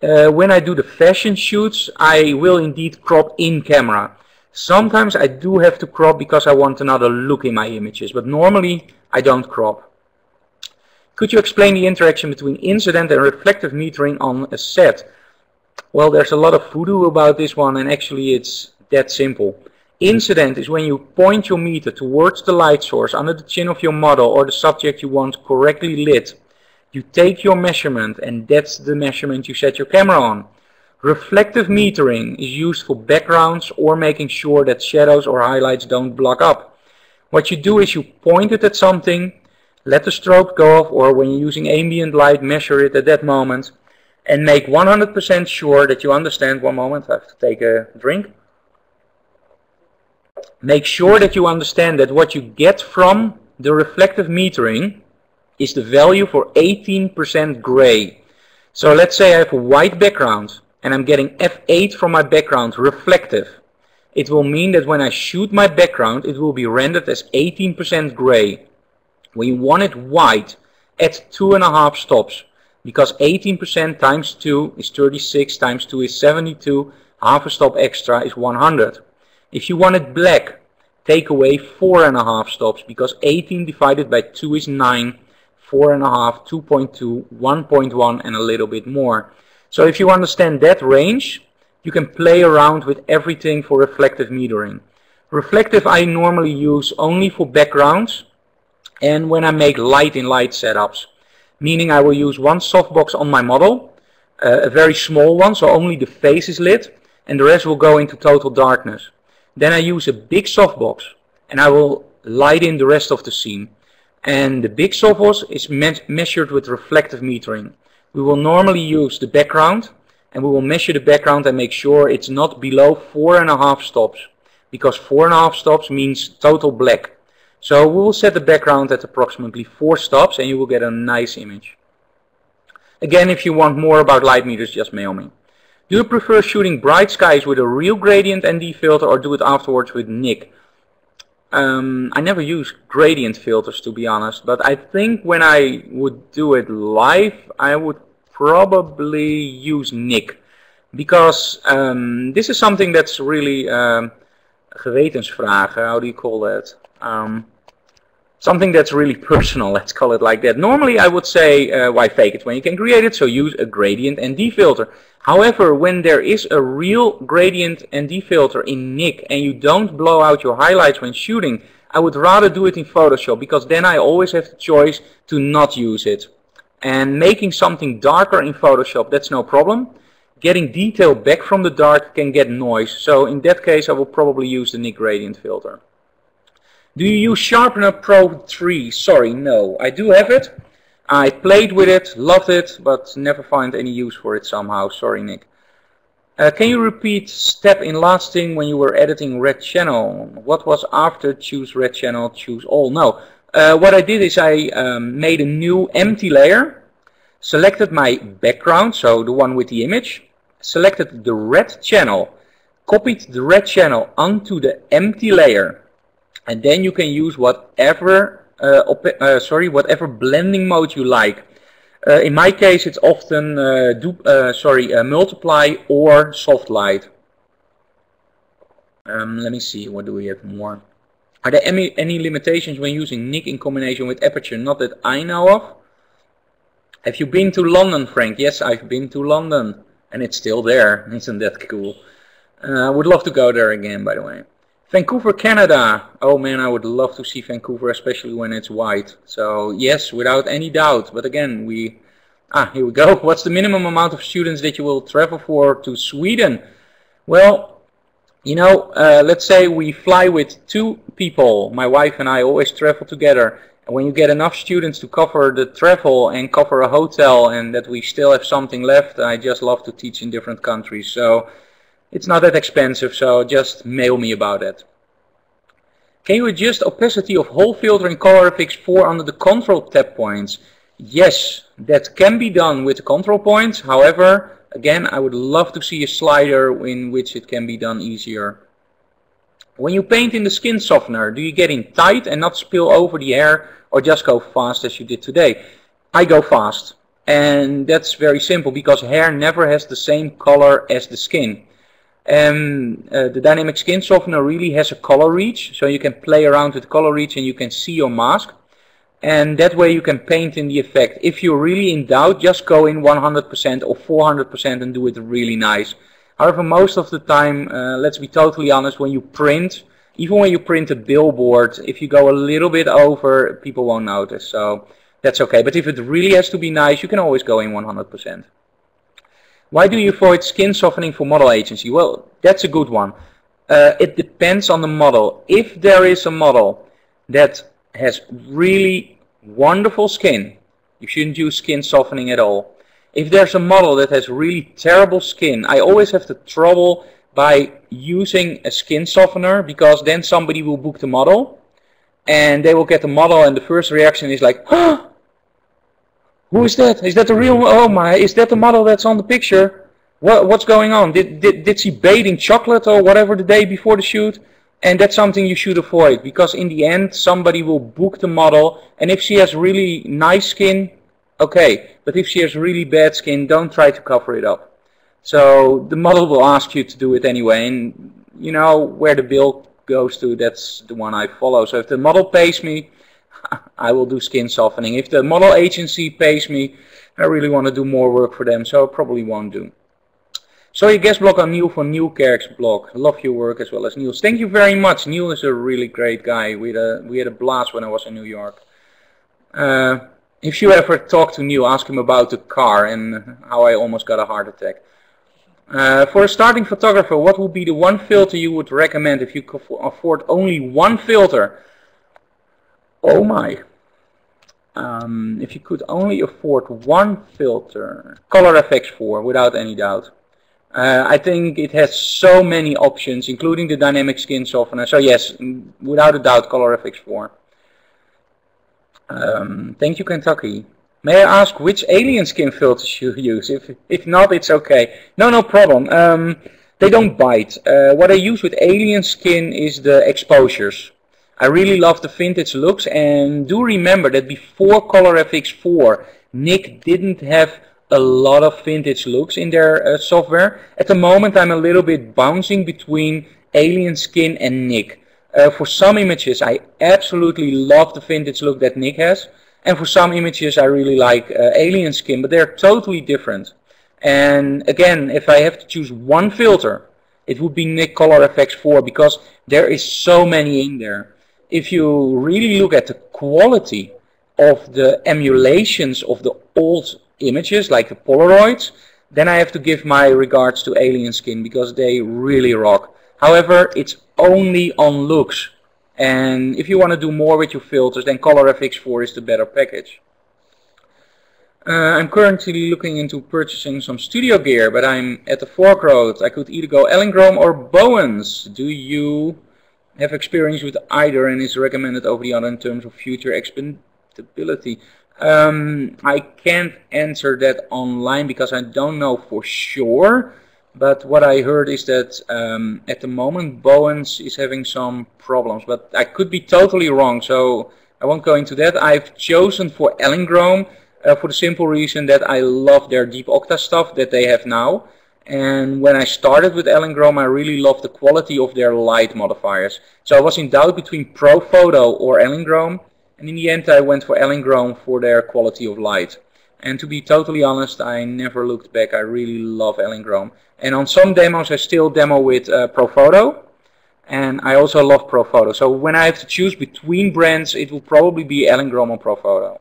When I do the fashion shoots, I will indeed crop in camera. Sometimes I do have to crop because I want another look in my images, but normally I don't crop. Could you explain the interaction between incident and reflective metering on a set? Well, there's a lot of voodoo about this one, and actually it's that simple. Incident is when you point your meter towards the light source under the chin of your model or the subject you want correctly lit. You take your measurement, and that's the measurement you set your camera on. Reflective metering is used for backgrounds or making sure that shadows or highlights don't block up. What you do is you point it at something, let the strobe go off, or when you're using ambient light, measure it at that moment, and make 100% sure that you understand. One moment, I have to take a drink. Make sure that you understand that what you get from the reflective metering is the value for 18% gray. So let's say I have a white background and I'm getting F8 from my background reflective. It will mean that when I shoot my background, it will be rendered as 18% gray. When you want it white, add 2.5 stops, because 18% times 2 is 36, times 2 is 72, half a stop extra is 100. If you want it black, take away 4.5 stops, because 18 divided by 2 is 9, 4.5, 2.2, 1.1 and a little bit more. So if you understand that range, you can play around with everything for reflective metering. Reflective I normally use only for backgrounds and when I make light in light setups, meaning I will use one softbox on my model, a very small one, so only the face is lit, and the rest will go into total darkness. Then I use a big softbox and I will light in the rest of the scene. And the big softbox is measured with reflective metering. We will normally use the background and we will measure the background and make sure it's not below 4.5 stops, because 4.5 stops means total black. So we will set the background at approximately 4 stops and you will get a nice image. Again, if you want more about light meters, just mail me. Do you prefer shooting bright skies with a real gradient ND filter or do it afterwards with NIK? I never use gradient filters, to be honest, but I think when I would do it live, I would probably use NIK, because this is something that's really gewetensvragen, how do you call that? Something that's really personal, let's call it like that. Normally I would say, why fake it when you can create it, so use a gradient ND filter. However, when there is a real gradient ND filter in NIK and you don't blow out your highlights when shooting, I would rather do it in Photoshop, because then I always have the choice to not use it. And making something darker in Photoshop, that's no problem. Getting detail back from the dark can get noise, so in that case I will probably use the NIK gradient filter. Do you use Sharpener Pro 3? Sorry, no. I do have it. I played with it, loved it, but never find any use for it somehow. Sorry, Nick. Can you repeat step in last thing when you were editing red channel? What was after choose red channel, choose all? No. What I did is I made a new empty layer, selected my background, so the one with the image, selected the red channel, copied the red channel onto the empty layer, and then you can use whatever whatever blending mode you like. In my case, it's often multiply or soft light. Let me see, what do we have more? Are there any limitations when using NIK in combination with aperture? Not that I know of. Have you been to London, Frank? Yes, I've been to London, and it's still there. Isn't that cool? I would love to go there again, by the way. Vancouver, Canada. Oh man, I would love to see Vancouver, especially when it's white. So yes, without any doubt. But again, here we go. What's the minimum amount of students that you will travel for to Sweden? Well, you know, let's say we fly with 2 people. My wife and I always travel together. And when you get enough students to cover the travel and cover a hotel and that we still have something left, I just love to teach in different countries. So it's not that expensive, so just mail me about it. Can you adjust opacity of whole filter in ColorFX 4 under the control tab points? Yes, that can be done with the control points. However, again, I would love to see a slider in which it can be done easier. When you paint in the skin softener, do you get in tight and not spill over the hair, or just go fast as you did today? I go fast, and that's very simple because hair never has the same color as the skin. The dynamic skin softener really has a color reach, so you can play around with color reach and you can see your mask, and that way you can paint in the effect. If you're really in doubt, just go in 100% or 400% and do it really nice. However, most of the time, let's be totally honest, when you print, even when you print a billboard, if you go a little bit over, people won't notice, so that's okay. But if it really has to be nice, you can always go in 100%. Why do you avoid skin softening for model agency? Well, that's a good one. It depends on the model. If there is a model that has really wonderful skin, you shouldn't use skin softening at all. If there's a model that has really terrible skin, I always have the trouble by using a skin softener, because then somebody will book the model and they will get the model and the first reaction is like, huh? Who is that? Is that the real? Oh my! Is that the model that's on the picture? What's going on? Did she bathe in chocolate or whatever the day before the shoot? And that's something you should avoid, because in the end somebody will book the model, and if she has really nice skin, okay. But if she has really bad skin, don't try to cover it up. So the model will ask you to do it anyway, and you know where the bill goes to. That's the one I follow. So if the model pays me, I will do skin softening. If the model agency pays me, I really want to do more work for them, so I probably won't do. So your guest blog on Neil from Neil Kerk's blog. I love your work as well as Neil's. Thank you very much. Neil is a really great guy. We had a blast when I was in New York. If you ever talk to Neil, ask him about the car and how I almost got a heart attack. For a starting photographer, what would be the one filter you would recommend if you could afford only one filter? Oh my. If you could only afford one filter, ColorFX 4, without any doubt. I think it has so many options, including the dynamic skin softener. So yes, without a doubt, ColorFX 4. Thank you, Kentucky. May I ask which alien skin filters you use? If not, it's okay. No problem. They don't bite. What I use with alien skin is the exposures. I really love the vintage looks, and do remember that before ColorFX 4, NIK didn't have a lot of vintage looks in their software. At the moment I'm a little bit bouncing between alien skin and NIK. For some images I absolutely love the vintage look that NIK has, and for some images I really like alien skin, but they're totally different. And again, if I have to choose one filter, it would be NIK ColorFX 4, because there is so many in there. If you really look at the quality of the emulations of the old images, like the Polaroids, then I have to give my regards to alien skin, because they really rock. However, it's only on looks, and if you want to do more with your filters, then ColorFX 4 is the better package. I'm currently looking into purchasing some studio gear, but I'm at the fork road. I could either go Ellingrome or Bowens. Do you have experience with either and is recommended over the other in terms of future expandability? I can't answer that online because I don't know for sure. But what I heard is that at the moment Bowens is having some problems, but I could be totally wrong, so I won't go into that. I've chosen for Ellingrome for the simple reason that I love their Deep Octa stuff that they have now. And when I started with Ellingrome, I really loved the quality of their light modifiers. So I was in doubt between Photo or Ellingrome, and in the end I went for Ellingrome for their quality of light. And to be totally honest, I never looked back. I really love Ellingrome. And on some demos I still demo with Photo, and I also love Photo. So when I have to choose between brands, it will probably be Ellingrome or Photo.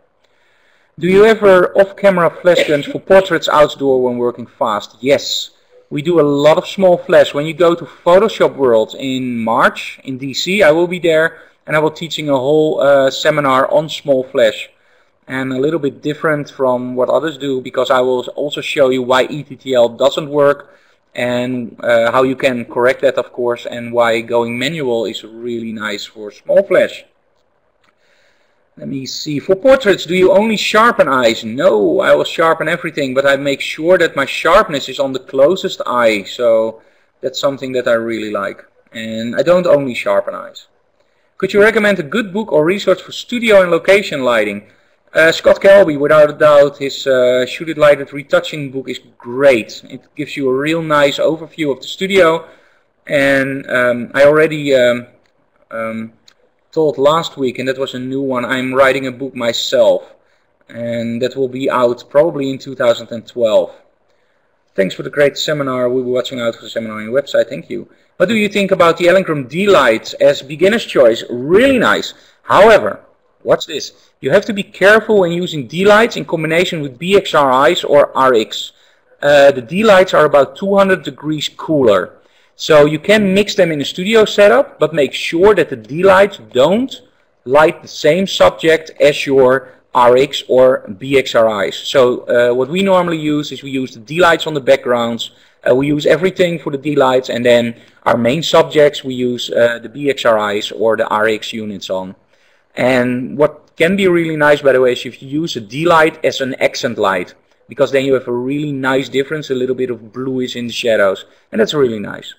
Do you ever off-camera flash guns for portraits outdoor when working fast? Yes, we do a lot of small flash. When you go to Photoshop World in March in DC, I will be there and I will be teaching a whole seminar on small flash. And a little bit different from what others do, because I will also show you why ETTL doesn't work and how you can correct that, of course, and why going manual is really nice for small flash. Let me see. For portraits, do you only sharpen eyes? No, I will sharpen everything, but I make sure that my sharpness is on the closest eye. So that's something that I really like. And I don't only sharpen eyes. Could you recommend a good book or resource for studio and location lighting? Scott Kelby, without a doubt, his Shoot It Light It Retouching book is great. It gives you a real nice overview of the studio. And I already told last week, and that was a new one, I'm writing a book myself, and that will be out probably in 2012. Thanks for the great seminar. We'll be watching out for the seminar on your website. Thank you. What do you think about the Ellingrome D-Lights as beginner's choice? Really nice. However, watch this. You have to be careful when using D-Lights in combination with BXRIs or RX. The D-Lights are about 200 degrees cooler. So you can mix them in a studio setup, but make sure that the D-Lights don't light the same subject as your RX or BXRIs. So what we normally use is we use the D-Lights on the backgrounds. We use everything for the D-Lights, and then our main subjects we use the BXRIs or the RX units on. And what can be really nice, by the way, is if you use a D-Light as an accent light, because then you have a really nice difference, a little bit of bluish in the shadows, and that's really nice.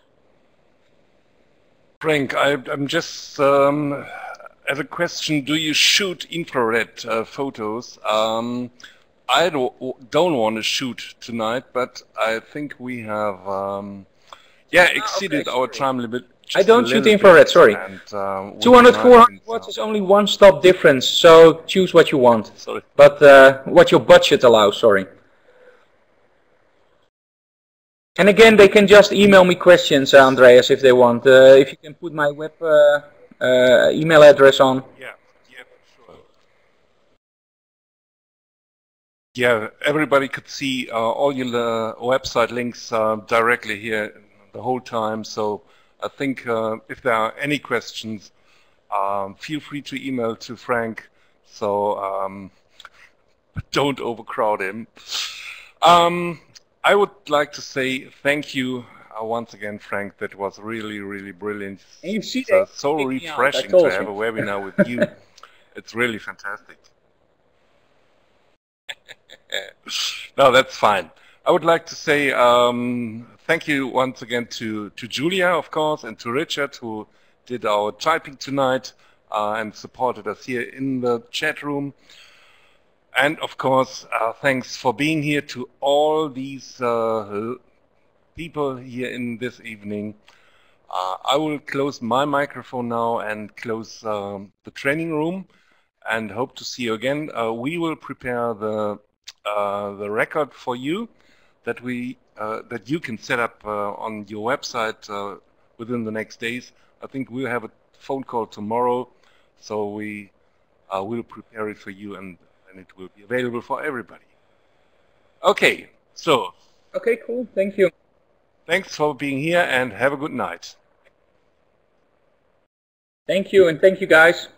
Frank, I'm just as a question, do you shoot infrared photos? I don't want to shoot tonight, but I think we have exceeded our time limit. I don't shoot infrared, sorry. And, 200, 400 watts is only one stop difference, so choose what you want. Sorry. But what your budget allows, sorry. And again, they can just email me questions, Andreas, if they want. If you can put my web email address on. Yeah, sure. Yeah, everybody could see all your website links directly here the whole time. So I think if there are any questions, feel free to email to Frank. So don't overcrowd him. I would like to say thank you once again, Frank. That was really, really brilliant. And you see it's so refreshing to have a webinar with you. It's really fantastic. No, that's fine. I would like to say thank you once again to Julia, of course, and to Richard, who did our typing tonight and supported us here in the chat room. And of course, thanks for being here to all these people here in this evening. I will close my microphone now and close the training room, and hope to see you again. We will prepare the record for you that you can set up on your website within the next days. I think we'll have a phone call tomorrow, so we will prepare it for you, and it will be available for everybody. Okay, so. Okay, cool. Thank you. Thanks for being here, and have a good night. Thank you, and thank you, guys.